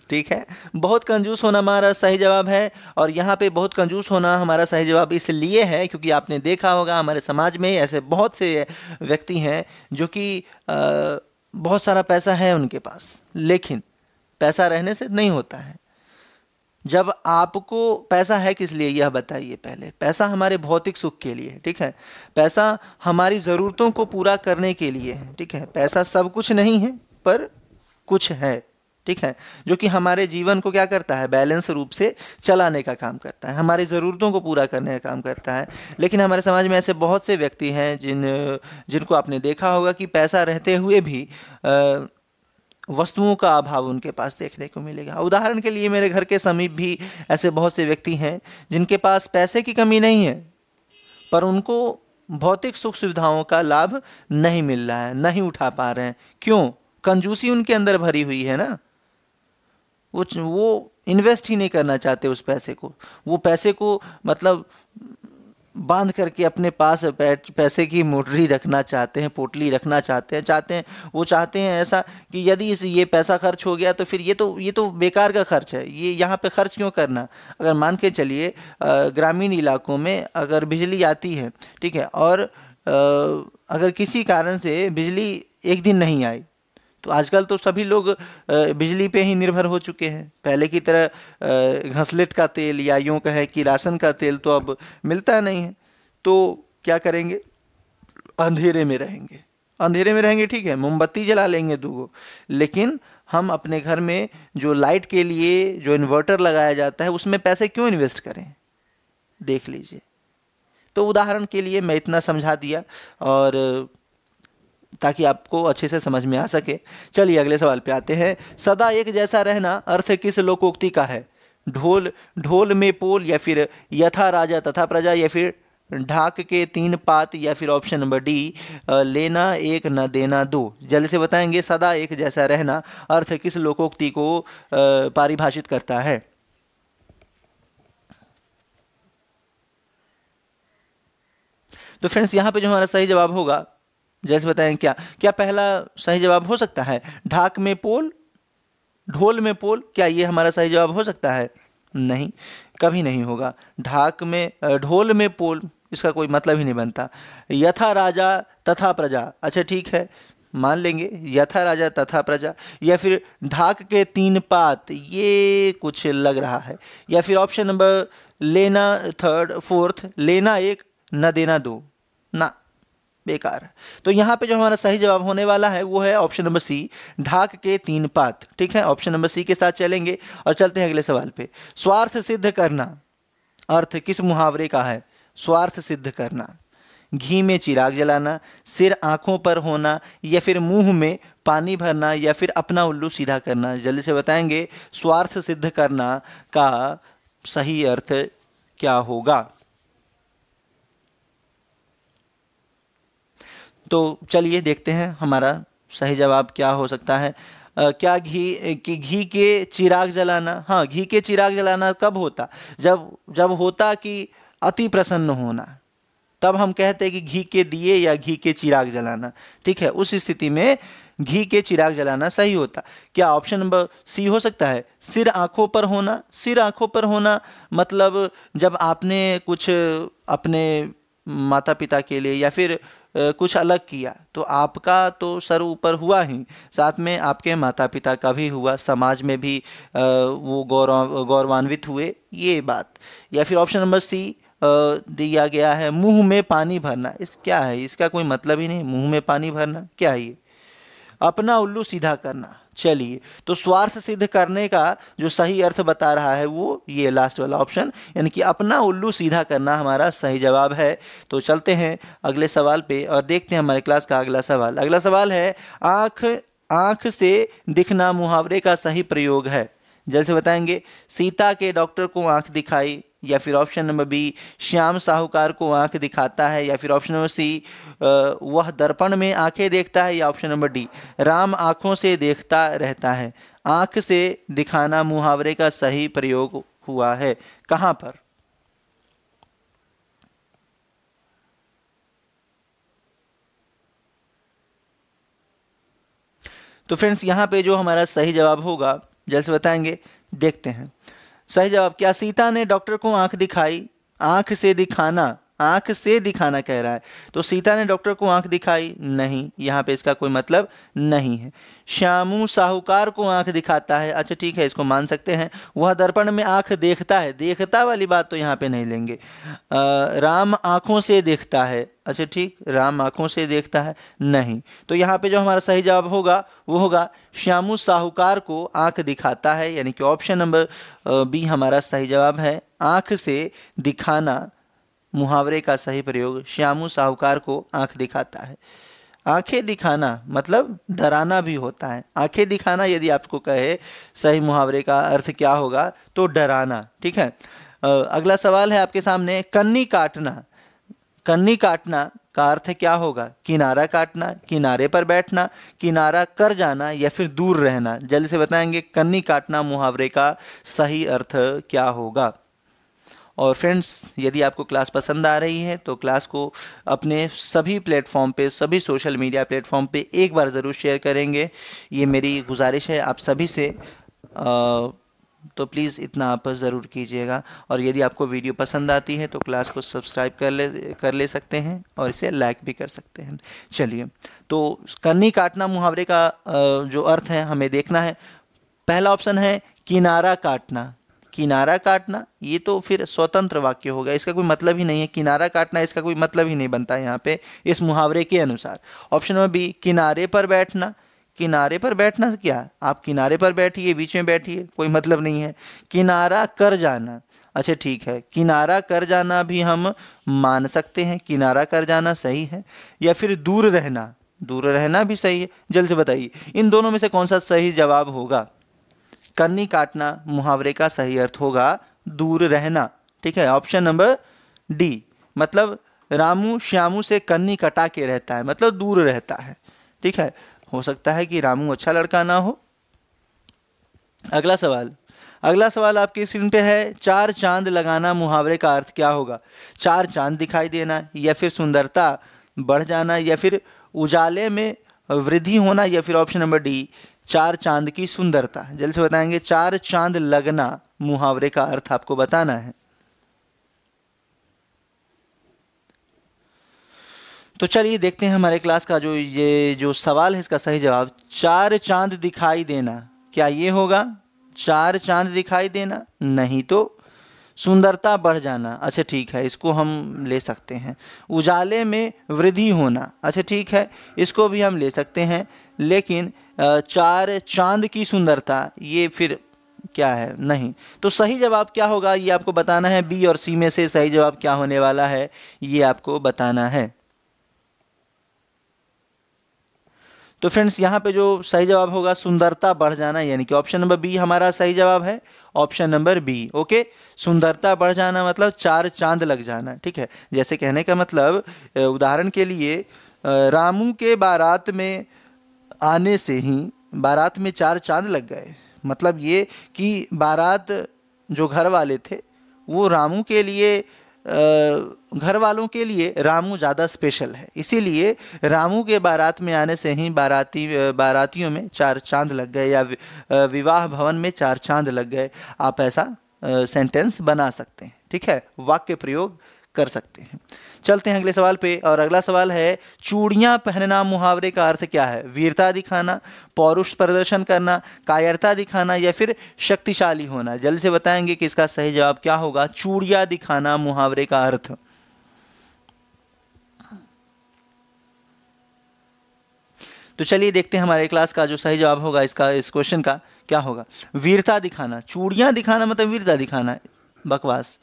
ठीक है। बहुत कंजूस होना हमारा सही जवाब है। और यहाँ पे बहुत कंजूस होना हमारा सही जवाब इसलिए है क्योंकि आपने देखा होगा हमारे समाज में ऐसे बहुत से व्यक्ति हैं जो कि बहुत सारा पैसा है उनके पास, लेकिन पैसा रहने से नहीं होता है। जब आपको पैसा है किस लिए यह बताइए पहले? पैसा हमारे भौतिक सुख के लिए, ठीक है। पैसा हमारी ज़रूरतों को पूरा करने के लिए है, ठीक है। पैसा सब कुछ नहीं है पर कुछ है, ठीक है, जो कि हमारे जीवन को क्या करता है? बैलेंस रूप से चलाने का काम करता है, हमारी ज़रूरतों को पूरा करने का काम करता है। लेकिन हमारे समाज में ऐसे बहुत से व्यक्ति हैं जिनको आपने देखा होगा कि पैसा रहते हुए भी वस्तुओं का अभाव उनके पास देखने को मिलेगा। उदाहरण के लिए मेरे घर के समीप भी ऐसे बहुत से व्यक्ति हैं जिनके पास पैसे की कमी नहीं है, पर उनको भौतिक सुख सुविधाओं का लाभ नहीं मिल रहा है, नहीं उठा पा रहे हैं। क्यों? कंजूसी उनके अंदर भरी हुई है ना। वो इन्वेस्ट ही नहीं करना चाहते उस पैसे को। वो पैसे को मतलब बांध करके अपने पास पैसे की मोटरी रखना चाहते हैं, पोटली रखना चाहते हैं। वो चाहते हैं ऐसा कि यदि ये पैसा खर्च हो गया तो फिर ये तो बेकार का खर्च है, ये यहाँ पे खर्च क्यों करना। अगर मान के चलिए ग्रामीण इलाकों में अगर बिजली आती है, ठीक है, और अगर किसी कारण से बिजली एक दिन नहीं आई तो आजकल तो सभी लोग बिजली पे ही निर्भर हो चुके हैं। पहले की तरह घसलेट का तेल या यूँ कहें कि राशन का तेल तो अब मिलता नहीं है। तो क्या करेंगे? अंधेरे में रहेंगे। अंधेरे में रहेंगे, ठीक है, मोमबत्ती जला लेंगे 2 लेकिन हम अपने घर में जो लाइट के लिए जो इन्वर्टर लगाया जाता है उसमें पैसे क्यों इन्वेस्ट करें? देख लीजिए। तो उदाहरण के लिए मैं इतना समझा दिया और ताकि आपको अच्छे से समझ में आ सके। चलिए अगले सवाल पे आते हैं। सदा एक जैसा रहना अर्थ किस लोकोक्ति का है? ढोल में पोल, या फिर यथा राजा तथा प्रजा, या फिर ढाक के 3 पात, या फिर ऑप्शन नंबर डी लेना एक न देना 2। जल्दी से बताएंगे सदा एक जैसा रहना अर्थ किस लोकोक्ति को परिभाषित करता है? तो फ्रेंड्स यहाँ पे जो हमारा सही जवाब होगा, जैसे बताएं क्या पहला सही जवाब हो सकता है ढाक में पोल, ढोल में पोल? क्या ये हमारा सही जवाब हो सकता है? नहीं, कभी नहीं होगा। ढोल में पोल इसका कोई मतलब ही नहीं बनता। यथा राजा तथा प्रजा, अच्छा ठीक है, मान लेंगे यथा राजा तथा प्रजा, या फिर ढाक के 3 पात, ये कुछ लग रहा है। या फिर ऑप्शन नंबर लेना 4th लेना 1 न देना 2, ना, बेकार है। तो यहाँ पे जो हमारा सही जवाब होने वाला है वो है ऑप्शन नंबर सी, ढाक के 3 पात, ठीक है। ऑप्शन नंबर सी के साथ चलेंगे और चलते हैं अगले सवाल पे। स्वार्थ सिद्ध करना अर्थ किस मुहावरे का है? स्वार्थ सिद्ध करना, घी में चिराग जलाना, सिर आंखों पर होना, या फिर मुंह में पानी भरना, या फिर अपना उल्लू सीधा करना। जल्दी से बताएंगे स्वार्थ सिद्ध करना का सही अर्थ क्या होगा? तो चलिए देखते हैं हमारा सही जवाब क्या हो सकता है। क्या घी के चिराग जलाना? हाँ, घी के चिराग जलाना कब होता? जब होता कि अति प्रसन्न होना, तब हम कहते हैं कि घी के दिए या घी के चिराग जलाना, ठीक है। उस स्थिति में घी के चिराग जलाना सही होता। क्या ऑप्शन नंबर सी हो सकता है? सिर आंखों पर होना। सिर आंखों पर होना मतलब जब आपने कुछ अपने माता पिता के लिए या फिर कुछ अलग किया तो आपका तो सर ऊपर हुआ ही, साथ में आपके माता पिता का भी हुआ, समाज में भी वो गौरवान्वित हुए, ये बात। या फिर ऑप्शन नंबर सी दिया गया है मुंह में पानी भरना। इस क्या है, इसका कोई मतलब ही नहीं। मुंह में पानी भरना क्या है ये? अपना उल्लू सीधा करना। चलिए, तो स्वार्थ सिद्ध करने का जो सही अर्थ बता रहा है वो ये लास्ट वाला ऑप्शन, यानी कि अपना उल्लू सीधा करना हमारा सही जवाब है। तो चलते हैं अगले सवाल पे और देखते हैं हमारे क्लास का अगला सवाल। अगला सवाल है, आँख आँख से दिखना मुहावरे का सही प्रयोग है। जल्द से बताएंगे। सीता के डॉक्टर को आँख दिखाई, या फिर ऑप्शन नंबर बी श्याम साहूकार को आंख दिखाता है, या फिर ऑप्शन नंबर सी वह दर्पण में आंखें देखता है, या ऑप्शन नंबर डी राम आंखों से देखता रहता है। आंख से दिखाना मुहावरे का सही प्रयोग हुआ है कहाँ पर? तो फ्रेंड्स यहाँ पे जो हमारा सही जवाब होगा जल्द से बताएंगे, देखते हैं। सही जवाब, क्या सीता ने डॉक्टर को आंख दिखाई? आंख से दिखाना, आंख से दिखाना कह रहा है, तो सीता ने डॉक्टर को आंख दिखाई नहीं, यहाँ पे इसका कोई मतलब नहीं है। श्यामू साहूकार को आंख दिखाता है, अच्छा ठीक है, इसको मान सकते हैं। वह दर्पण में आंख देखता है, देखता वाली बात तो यहाँ पे नहीं लेंगे। राम आंखों से देखता है, अच्छा ठीक, राम आंखों से देखता है नहीं, तो यहाँ पे जो हमारा सही जवाब होगा वो होगा श्यामू साहूकार को आंख दिखाता है, यानी कि ऑप्शन नंबर बी हमारा सही जवाब है। आंख से दिखाना मुहावरे का सही प्रयोग श्यामू साहूकार को आंख दिखाता है। आंखें दिखाना मतलब डराना भी होता है। आंखें दिखाना यदि आपको कहे सही मुहावरे का अर्थ क्या होगा तो डराना, ठीक है। अगला सवाल है आपके सामने, कन्नी काटना। कन्नी काटना का अर्थ क्या होगा? किनारा काटना, किनारे पर बैठना, किनारा कर जाना, या फिर दूर रहना। जल्दी से बताएंगे कन्नी काटना मुहावरे का सही अर्थ क्या होगा। और फ्रेंड्स, यदि आपको क्लास पसंद आ रही है तो क्लास को अपने सभी प्लेटफॉर्म पे, सभी सोशल मीडिया प्लेटफॉर्म पे एक बार ज़रूर शेयर करेंगे, ये मेरी गुजारिश है आप सभी से। तो प्लीज़ इतना आप ज़रूर कीजिएगा। और यदि आपको वीडियो पसंद आती है तो क्लास को सब्सक्राइब कर ले सकते हैं और इसे लाइक भी कर सकते हैं। चलिए, तो कन्नी काटना मुहावरे का जो अर्थ है हमें देखना है। पहला ऑप्शन है किनारा काटना। किनारा काटना ये तो फिर स्वतंत्र वाक्य होगा, इसका कोई मतलब ही नहीं है। किनारा काटना इसका कोई मतलब ही नहीं बनता यहाँ पे इस मुहावरे के अनुसार। ऑप्शन नंबर बी किनारे पर बैठना। किनारे पर बैठना क्या? आप किनारे पर बैठिए, बीच में बैठिए, कोई मतलब नहीं है। किनारा कर जाना, अच्छा ठीक है, किनारा कर जाना भी हम मान सकते हैं, किनारा कर जाना सही है। या फिर दूर रहना, दूर रहना भी सही है। जल्द से बताइए इन दोनों में से कौन सा सही जवाब होगा? कन्नी काटना मुहावरे का सही अर्थ होगा दूर रहना, ठीक है, ऑप्शन नंबर डी। मतलब रामू श्यामू से कन्नी कटा के रहता है, मतलब दूर रहता है, ठीक है। हो सकता है कि रामू अच्छा लड़का ना हो। अगला सवाल, अगला सवाल आपकी स्क्रीन पे है, चार चांद लगाना मुहावरे का अर्थ क्या होगा? चार चांद दिखाई देना, या फिर सुंदरता बढ़ जाना, या फिर उजाले में वृद्धि होना, या फिर ऑप्शन नंबर डी चार चांद की सुंदरता। जल्दी से बताएंगे। चार चांद लगना मुहावरे का अर्थ आपको बताना है। तो चलिए देखते हैं हमारे क्लास का जो सवाल है इसका सही जवाब। चार चांद दिखाई देना, क्या ये होगा? चार चांद दिखाई देना नहीं, तो सुंदरता बढ़ जाना, अच्छा ठीक है, इसको हम ले सकते हैं। उजाले में वृद्धि होना, अच्छा ठीक है, इसको भी हम ले सकते हैं। लेकिन चार चांद की सुंदरता ये फिर क्या है? नहीं। तो सही जवाब क्या होगा ये आपको बताना है। बी और सी में से सही जवाब क्या होने वाला है ये आपको बताना है। तो फ्रेंड्स यहाँ पे जो सही जवाब होगा सुंदरता बढ़ जाना, यानी कि ऑप्शन नंबर बी हमारा सही जवाब है। Option number B, okay. सुंदरता बढ़ जाना मतलब चार चांद लग जाना, ठीक है। जैसे कहने का मतलब, उदाहरण के लिए रामू के बारात में आने से ही बारात में चार चांद लग गए। मतलब ये कि बारात जो घर वाले थे वो रामू के लिए घर वालों के लिए रामू ज़्यादा स्पेशल है, इसीलिए रामू के बारात में आने से ही बारातियों में चार चांद लग गए, या विवाह भवन में चार चांद लग गए। आप ऐसा सेंटेंस बना सकते हैं, ठीक है, वाक्य प्रयोग कर सकते हैं। चलते हैं अगले सवाल पे, और अगला सवाल है चूड़ियां पहनना मुहावरे का अर्थ क्या है? वीरता दिखाना, पौरुष प्रदर्शन करना, कायरता दिखाना, या फिर शक्तिशाली होना। जल्दी से बताएंगे कि इसका सही जवाब क्या होगा। चूड़ियां दिखाना मुहावरे का अर्थ। तो चलिए देखते हैं हमारे क्लास का जो सही जवाब होगा इसका, इस क्वेश्चन का क्या होगा। वीरता दिखाना, चूड़ियां दिखाना मतलब वीरता दिखाना, बकवास।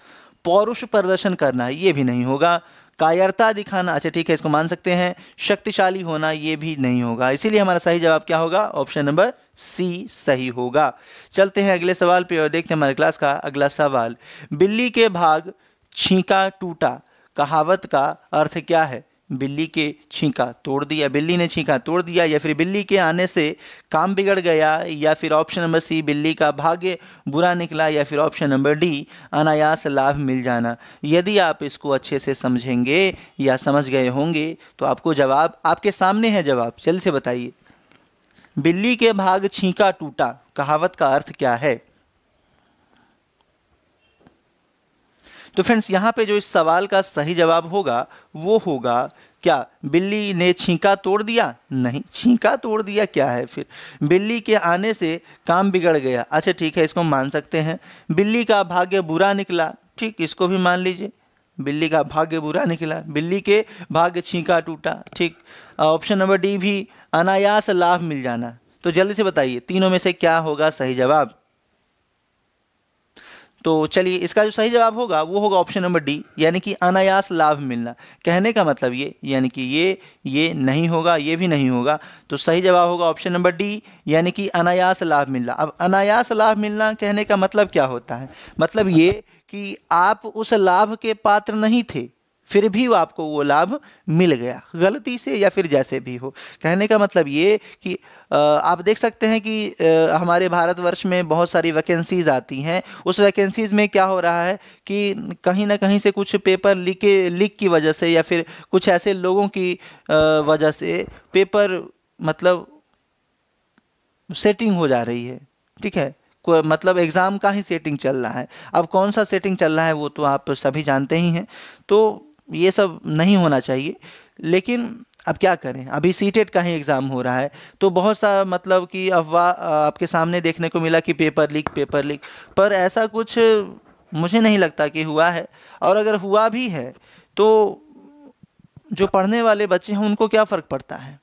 पौरुष प्रदर्शन करना, ये भी नहीं होगा। कायरता दिखाना, अच्छा ठीक है, इसको मान सकते हैं। शक्तिशाली होना, ये भी नहीं होगा। इसीलिए हमारा सही जवाब क्या होगा? ऑप्शन नंबर सी सही होगा। चलते हैं अगले सवाल पे और देखते हैं हमारे क्लास का अगला सवाल। बिल्ली के भाग छींका टूटा कहावत का अर्थ क्या है? बिल्ली के छींका तोड़ दिया, बिल्ली ने छींका तोड़ दिया, या फिर बिल्ली के आने से काम बिगड़ गया, या फिर ऑप्शन नंबर सी बिल्ली का भाग्य बुरा निकला, या फिर ऑप्शन नंबर डी अनायास लाभ मिल जाना। यदि आप इसको अच्छे से समझेंगे या समझ गए होंगे तो आपको जवाब आपके सामने है। जवाब जल्दी से बताइए। बिल्ली के भाग छींका टूटा कहावत का अर्थ क्या है? तो फ्रेंड्स यहाँ पे जो इस सवाल का सही जवाब होगा वो होगा क्या? बिल्ली ने छींका तोड़ दिया? नहीं, छींका तोड़ दिया क्या है फिर? बिल्ली के आने से काम बिगड़ गया, अच्छा ठीक है, इसको मान सकते हैं। बिल्ली का भाग्य बुरा निकला, ठीक, इसको भी मान लीजिए। बिल्ली का भाग्य बुरा निकला, बिल्ली के भाग्य छींका टूटा, ठीक। ऑप्शन नंबर डी भी अनायास लाभ मिल जाना। तो जल्दी से बताइए तीनों में से क्या होगा सही जवाब? तो चलिए इसका जो सही जवाब होगा वो होगा ऑप्शन नंबर डी, यानी कि अनायास लाभ मिलना। कहने का मतलब ये, यानी कि ये नहीं होगा, ये भी नहीं होगा। तो सही जवाब होगा ऑप्शन नंबर डी, यानी कि अनायास लाभ मिलना। अब अनायास लाभ मिलना कहने का मतलब क्या होता है? मतलब ये कि आप उस लाभ के पात्र नहीं थे, फिर भी आपको वो लाभ मिल गया, गलती से या फिर जैसे भी हो। कहने का मतलब ये कि आप देख सकते हैं कि हमारे भारतवर्ष में बहुत सारी वैकेंसीज आती हैं। उस वैकेंसीज में क्या हो रहा है कि कहीं ना कहीं से कुछ पेपर लीक की वजह से, या फिर कुछ ऐसे लोगों की वजह से पेपर मतलब सेटिंग हो जा रही है, ठीक है, मतलब एग्ज़ाम का ही सेटिंग चल रहा है। अब कौन सा सेटिंग चल रहा है वो तो आप सभी जानते ही हैं। तो ये सब नहीं होना चाहिए, लेकिन अब क्या करें, अभी सीटेट का ही एग्ज़ाम हो रहा है, तो बहुत सा मतलब कि अफवाह आपके सामने देखने को मिला कि पेपर लीक, पर ऐसा कुछ मुझे नहीं लगता कि हुआ है। और अगर हुआ भी है तो जो पढ़ने वाले बच्चे हैं उनको क्या फ़र्क पड़ता है?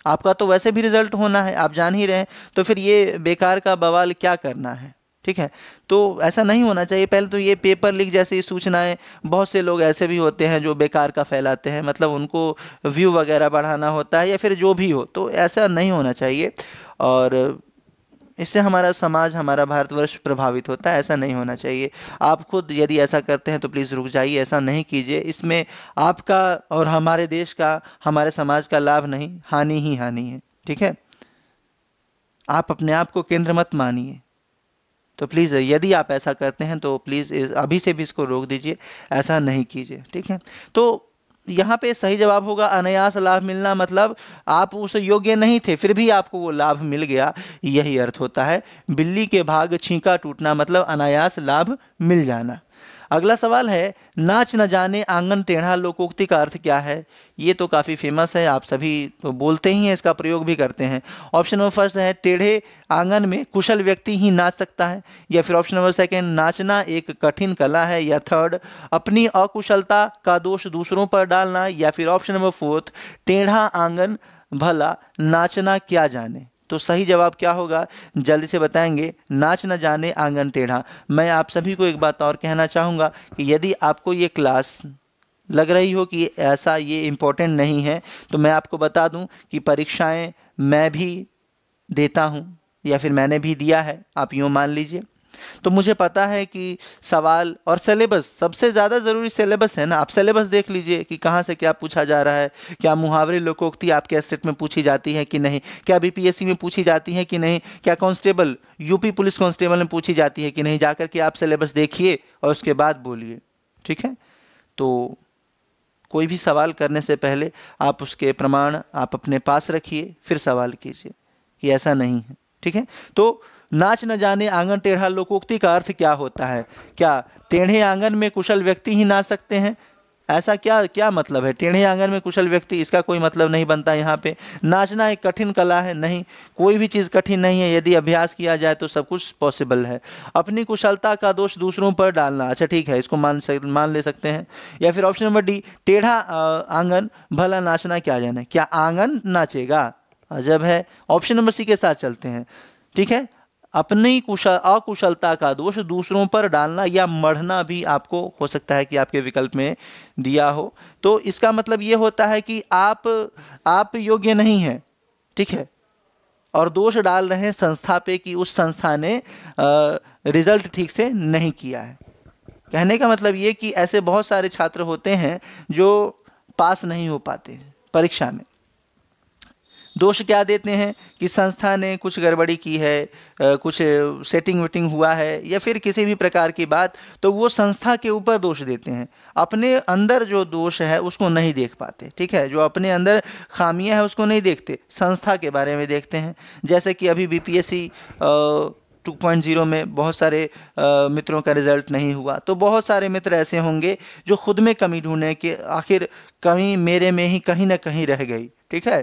आपका तो वैसे भी रिजल्ट होना है, आप जान ही रहे हैं, तो फिर ये बेकार का बवाल क्या करना है, ठीक है। तो ऐसा नहीं होना चाहिए। पहले तो ये पेपर लीक जैसी सूचनाएं, बहुत से लोग ऐसे भी होते हैं जो बेकार का फैलाते हैं, मतलब उनको व्यू वगैरह बढ़ाना होता है या फिर जो भी हो, तो ऐसा नहीं होना चाहिए। और इससे हमारा समाज, हमारा भारतवर्ष प्रभावित होता है, ऐसा नहीं होना चाहिए। आप खुद यदि ऐसा करते हैं तो प्लीज़ रुक जाइए, ऐसा नहीं कीजिए। इसमें आपका और हमारे देश का, हमारे समाज का लाभ नहीं, हानि ही हानि है, ठीक है। आप अपने आप को केंद्र मत मानिए। तो प्लीज़ यदि आप ऐसा करते हैं तो प्लीज़ अभी से भी इसको रोक दीजिए, ऐसा नहीं कीजिए, ठीक है। तो यहाँ पे सही जवाब होगा अनायास लाभ मिलना, मतलब आप उस योग्य नहीं थे फिर भी आपको वो लाभ मिल गया, यही अर्थ होता है। बिल्ली के भाग छींका टूटना मतलब अनायास लाभ मिल जाना। अगला सवाल है नाच न जाने आंगन टेढ़ा लोकोक्ति का अर्थ क्या है? ये तो काफ़ी फेमस है, आप सभी तो बोलते ही हैं, इसका प्रयोग भी करते हैं। ऑप्शन नंबर फर्स्ट है टेढ़े आंगन में कुशल व्यक्ति ही नाच सकता है, या फिर ऑप्शन नंबर सेकंड नाचना एक कठिन कला है, या थर्ड अपनी अकुशलता का दोष दूसरों पर डालना, या फिर ऑप्शन नंबर फोर्थ टेढ़ा आंगन भला नाचना क्या जाने। तो सही जवाब क्या होगा जल्दी से बताएंगे। नाच न जाने आंगन टेढ़ा। मैं आप सभी को एक बात और कहना चाहूँगा कि यदि आपको ये क्लास लग रही हो कि ऐसा ये इम्पोर्टेंट नहीं है, तो मैं आपको बता दूं कि परीक्षाएं मैं भी देता हूं, या फिर मैंने भी दिया है, आप यूँ मान लीजिए। तो मुझे पता है कि सवाल और सिलेबस, सबसे ज़्यादा ज़रूरी सिलेबस है ना। आप सिलेबस देख लीजिए कि कहाँ से क्या पूछा जा रहा है, क्या मुहावरे लोकोक्ति आपके स्टेट में पूछी जाती है कि नहीं, क्या बीपीएससी में पूछी जाती है कि नहीं, क्या कांस्टेबल यूपी पुलिस कांस्टेबल में पूछी जाती है कि नहीं। जाकर के आप सिलेबस देखिए और उसके बाद बोलिए, ठीक है। तो कोई भी सवाल करने से पहले आप उसके प्रमाण आप अपने पास रखिए, फिर सवाल कीजिए कि ऐसा नहीं है। ठीक है, तो नाच न जाने आंगन टेढ़ा लोकोक्ति का अर्थ क्या होता है? क्या टेढ़े आंगन में कुशल व्यक्ति ही नाच सकते हैं? ऐसा क्या क्या मतलब है? टेढ़े आंगन में कुशल व्यक्ति, इसका कोई मतलब नहीं बनता यहाँ पे। नाचना एक कठिन कला है? नहीं, कोई भी चीज़ कठिन नहीं है, यदि अभ्यास किया जाए तो सब कुछ पॉसिबल है। अपनी कुशलता का दोष दूसरों पर डालना, अच्छा ठीक है, इसको मान ले सकते हैं। या फिर ऑप्शन नंबर डी, टेढ़ा आंगन भला नाचना क्या जाने, क्या आंगन नाचेगा? अजब है। ऑप्शन नंबर सी के साथ चलते हैं। ठीक है, अपनी अकुशलता का दोष दूसरों पर डालना या मढ़ना भी आपको हो सकता है कि आपके विकल्प में दिया हो। तो इसका मतलब ये होता है कि आप योग्य नहीं हैं, ठीक है, और दोष डाल रहे हैं संस्था पे कि उस संस्था ने रिजल्ट ठीक से नहीं किया है। कहने का मतलब ये कि ऐसे बहुत सारे छात्र होते हैं जो पास नहीं हो पाते परीक्षा में। दोष क्या देते हैं कि संस्था ने कुछ गड़बड़ी की है, कुछ सेटिंग वेटिंग हुआ है या फिर किसी भी प्रकार की बात, तो वो संस्था के ऊपर दोष देते हैं, अपने अंदर जो दोष है उसको नहीं देख पाते। ठीक है, जो अपने अंदर खामियां है उसको नहीं देखते, संस्था के बारे में देखते हैं। जैसे कि अभी बीपीएससी 2.0 में बहुत सारे मित्रों का रिजल्ट नहीं हुआ, तो बहुत सारे मित्र ऐसे होंगे जो खुद में कमी ढूंढने कि आखिर कमी मेरे में ही कहीं ना कहीं रह गई। ठीक है,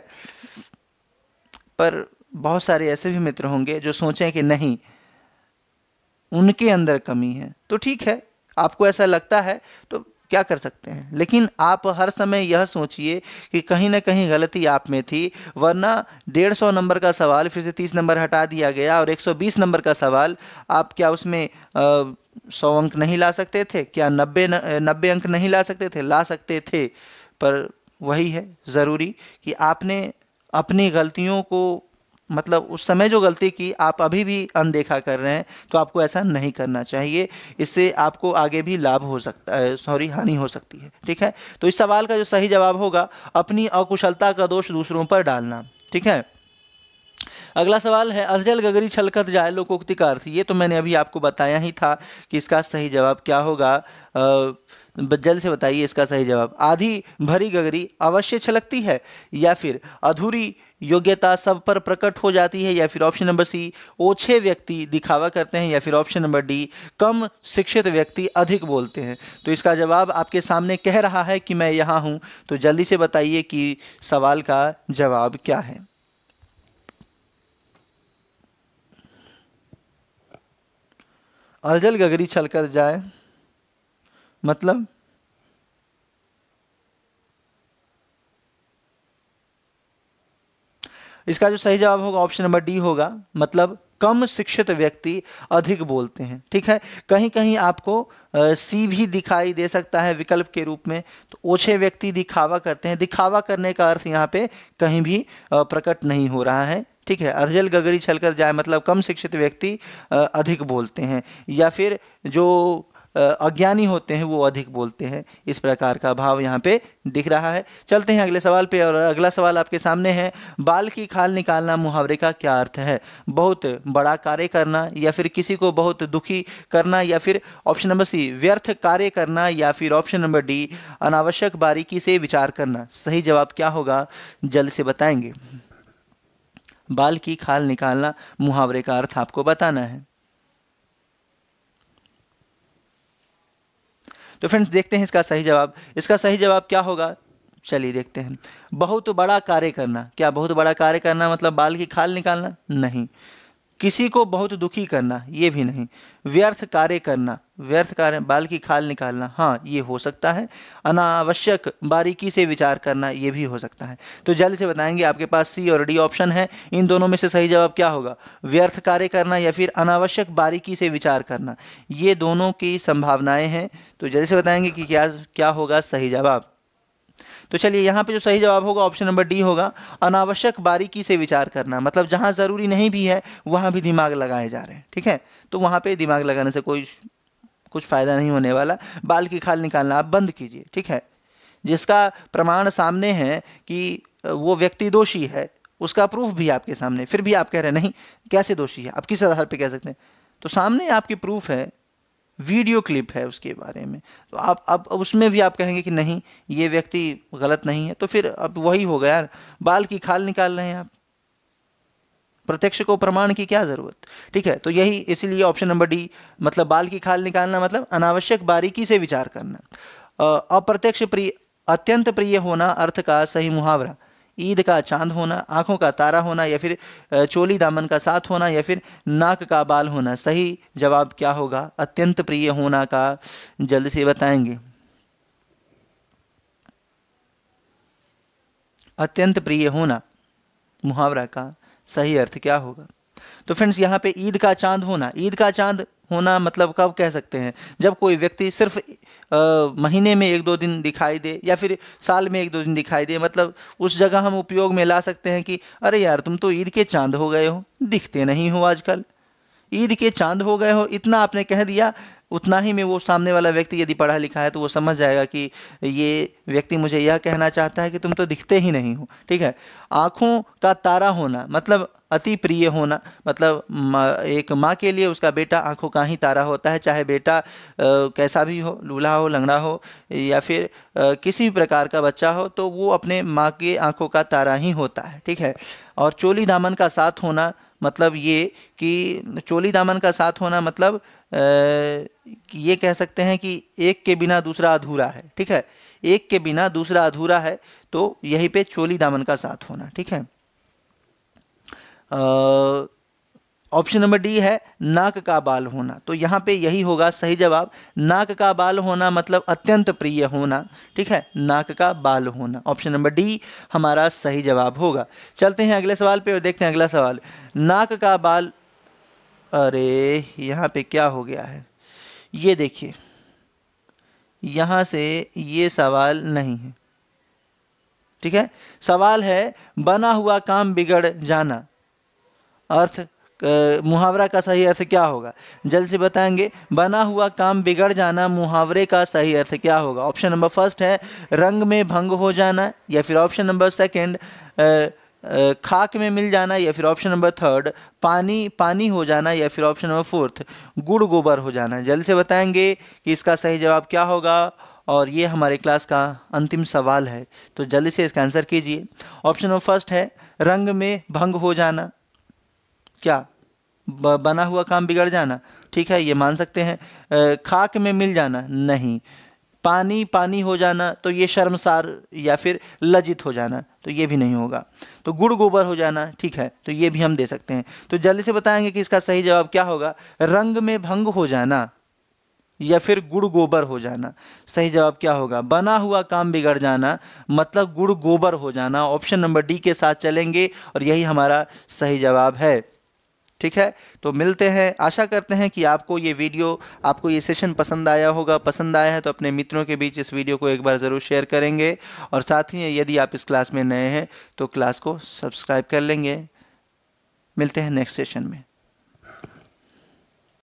पर बहुत सारे ऐसे भी मित्र होंगे जो सोचें कि नहीं, उनके अंदर कमी है। तो ठीक है, आपको ऐसा लगता है तो क्या कर सकते हैं, लेकिन आप हर समय यह सोचिए कि कहीं ना कहीं गलती आप में थी, वरना 150 नंबर का सवाल फिर से 30 नंबर हटा दिया गया और 120 नंबर का सवाल, आप क्या उसमें 100 अंक नहीं ला सकते थे? क्या 90 अंक नहीं ला सकते थे? ला सकते थे, पर वही है ज़रूरी कि आपने अपनी गलतियों को, मतलब उस समय जो गलती की आप अभी भी अनदेखा कर रहे हैं, तो आपको ऐसा नहीं करना चाहिए। इससे आपको आगे भी लाभ हो सकता है, हानि हो सकती है। ठीक है, तो इस सवाल का जो सही जवाब होगा, अपनी अकुशलता का दोष दूसरों पर डालना। ठीक है, अगला सवाल है, अजल गगरी छलकत जाए लोकोक्ति का अर्थ। ये तो मैंने अभी आपको बताया ही था कि इसका सही जवाब क्या होगा। जल्द से बताइए इसका सही जवाब। आधी भरी गगरी अवश्य छलकती है, या फिर अधूरी योग्यता सब पर प्रकट हो जाती है, या फिर ऑप्शन नंबर सी, ओछे व्यक्ति दिखावा करते हैं, या फिर ऑप्शन नंबर डी, कम शिक्षित व्यक्ति अधिक बोलते हैं। तो इसका जवाब आपके सामने कह रहा है कि मैं यहाँ हूँ, तो जल्दी से बताइए कि सवाल का जवाब क्या है। अजल गगरी छलकर जाए मतलब इसका जो सही जवाब होगा ऑप्शन नंबर डी होगा, मतलब कम शिक्षित व्यक्ति अधिक बोलते हैं। ठीक है, कहीं कहीं आपको सी भी दिखाई दे सकता है विकल्प के रूप में। तो ओछे व्यक्ति दिखावा करते हैं, दिखावा करने का अर्थ यहाँ पे कहीं भी प्रकट नहीं हो रहा है। ठीक है, अर्जल गगरी छलकर जाए मतलब कम शिक्षित व्यक्ति अधिक बोलते हैं, या फिर जो अज्ञानी होते हैं वो अधिक बोलते हैं, इस प्रकार का भाव यहाँ पे दिख रहा है। चलते हैं अगले सवाल पे, और अगला सवाल आपके सामने है, बाल की खाल निकालना मुहावरे का क्या अर्थ है? बहुत बड़ा कार्य करना, या फिर किसी को बहुत दुखी करना, या फिर ऑप्शन नंबर सी, व्यर्थ कार्य करना, या फिर ऑप्शन नंबर डी, अनावश्यक बारीकी से विचार करना। सही जवाब क्या होगा जल्द से बताएंगे। बाल की खाल निकालना मुहावरे का अर्थ आपको बताना है। तो फ्रेंड्स देखते हैं इसका सही जवाब। इसका सही जवाब क्या होगा, चलिए देखते हैं। बहुत बड़ा कार्य करना, क्या बहुत बड़ा कार्य करना मतलब बाल की खाल निकालना? नहीं। किसी को बहुत दुखी करना, ये भी नहीं। व्यर्थ कार्य करना, व्यर्थ कार्य बाल की खाल निकालना, हाँ ये हो सकता है। अनावश्यक बारीकी से विचार करना, ये भी हो सकता है। तो जल्द से बताएंगे, आपके पास सी और डी ऑप्शन है, इन दोनों में से सही जवाब क्या होगा? व्यर्थ कार्य करना या फिर अनावश्यक बारीकी से विचार करना, ये दोनों की संभावनाएं हैं। तो जल्द से बताएंगे कि क्या होगा सही जवाब। तो चलिए यहाँ पे जो सही जवाब होगा ऑप्शन नंबर डी होगा, अनावश्यक बारीकी से विचार करना, मतलब जहाँ ज़रूरी नहीं भी है वहाँ भी दिमाग लगाए जा रहे हैं। ठीक है, तो वहाँ पे दिमाग लगाने से कुछ फ़ायदा नहीं होने वाला। बाल की खाल निकालना आप बंद कीजिए। ठीक है, जिसका प्रमाण सामने है कि वो व्यक्ति दोषी है, उसका प्रूफ भी आपके सामने, फिर भी आप कह रहे हैं नहीं, कैसे दोषी है, आप किस आधार पर कह सकते हैं? तो सामने आपकी प्रूफ है, वीडियो क्लिप है उसके बारे में। तो आप अब उसमें भी आप कहेंगे कि नहीं ये व्यक्ति गलत नहीं है, तो फिर अब वही हो गया यार, बाल की खाल निकाल रहे हैं आप, प्रत्यक्ष को प्रमाण की क्या जरूरत। ठीक है, तो यही इसीलिए ऑप्शन नंबर डी, मतलब बाल की खाल निकालना मतलब अनावश्यक बारीकी से विचार करना। अप्रत्यक्ष प्रिय, अत्यंत प्रिय होना अर्थ का सही मुहावरा, ईद का चांद होना, आंखों का तारा होना, या फिर चोली दामन का साथ होना, या फिर नाक का बाल होना। सही जवाब क्या होगा अत्यंत प्रिय होना का, जल्दी से बताएंगे। अत्यंत प्रिय होना मुहावरा का सही अर्थ क्या होगा। तो फ्रेंड्स यहाँ पे ईद का चांद होना, ईद का चांद होना मतलब कब कह सकते हैं, जब कोई व्यक्ति सिर्फ महीने में 1-2 दिन दिखाई दे या फिर साल में 1-2 दिन दिखाई दे, मतलब उस जगह हम उपयोग में ला सकते हैं कि अरे यार तुम तो ईद के चांद हो गए हो, दिखते नहीं हो आजकल, ईद के चांद हो गए हो। इतना आपने कह दिया, उतना ही में वो सामने वाला व्यक्ति यदि पढ़ा लिखा है तो वो समझ जाएगा कि ये व्यक्ति मुझे यह कहना चाहता है कि तुम तो दिखते ही नहीं हो। ठीक है, आँखों का तारा होना मतलब अति प्रिय होना, मतलब एक माँ के लिए उसका बेटा आँखों का ही तारा होता है, चाहे बेटा कैसा भी हो, लूल्हा हो, लंगड़ा हो, या फिर किसी भी प्रकार का बच्चा हो, तो वो अपने माँ के आँखों का तारा ही होता है। ठीक है, और चोली दामन का साथ होना मतलब ये कि चोली दामन का साथ होना मतलब ये कह सकते हैं कि एक के बिना दूसरा अधूरा है। ठीक है, एक के बिना दूसरा अधूरा है, तो यहीं पे चोली दामन का साथ होना। ठीक है, ऑप्शन नंबर डी है नाक का बाल होना, तो यहाँ पे यही होगा सही जवाब। नाक का बाल होना मतलब अत्यंत प्रिय होना। ठीक है, नाक का बाल होना, ऑप्शन नंबर डी हमारा सही जवाब होगा। चलते हैं अगले सवाल पे और देखते हैं अगला सवाल। नाक का बाल, अरे यहाँ पे क्या हो गया है, ये देखिए यहाँ से ये सवाल नहीं है। ठीक है, सवाल है बना हुआ काम बिगड़ जाना, अर्थ मुहावरा का सही अर्थ क्या होगा, जल्द से बताएंगे। बना हुआ काम बिगड़ जाना मुहावरे का सही अर्थ क्या होगा। ऑप्शन नंबर फर्स्ट है रंग में भंग हो जाना, या फिर ऑप्शन नंबर सेकंड खाक में मिल जाना, या फिर ऑप्शन नंबर थर्ड पानी पानी हो जाना, या फिर ऑप्शन नंबर फोर्थ गुड़ गोबर हो जाना। जल्द से बताएंगे कि इसका सही जवाब क्या होगा, और ये हमारे क्लास का अंतिम सवाल है, तो जल्दी से इसका आंसर कीजिए। ऑप्शन नंबर फर्स्ट है रंग में भंग हो जाना, क्या बना हुआ काम बिगड़ जाना, ठीक है ये मान सकते हैं। खाक में मिल जाना नहीं, पानी पानी हो जाना तो ये शर्मसार या फिर लज्जित हो जाना, तो ये भी नहीं होगा। तो गुड़ गोबर हो जाना, ठीक है, तो ये भी हम दे सकते हैं। तो जल्दी से बताएंगे कि इसका सही जवाब क्या होगा, रंग में भंग हो जाना या फिर गुड़ गोबर हो जाना। सही जवाब क्या होगा, बना हुआ काम बिगड़ जाना मतलब गुड़ गोबर हो जाना। ऑप्शन नंबर डी के साथ चलेंगे और यही हमारा सही जवाब है। ठीक है, तो मिलते हैं, आशा करते हैं कि आपको ये वीडियो, आपको ये सेशन पसंद आया होगा। पसंद आया है तो अपने मित्रों के बीच इस वीडियो को एक बार ज़रूर शेयर करेंगे, और साथ ही यदि आप इस क्लास में नए हैं तो क्लास को सब्सक्राइब कर लेंगे। मिलते हैं नेक्स्ट सेशन में।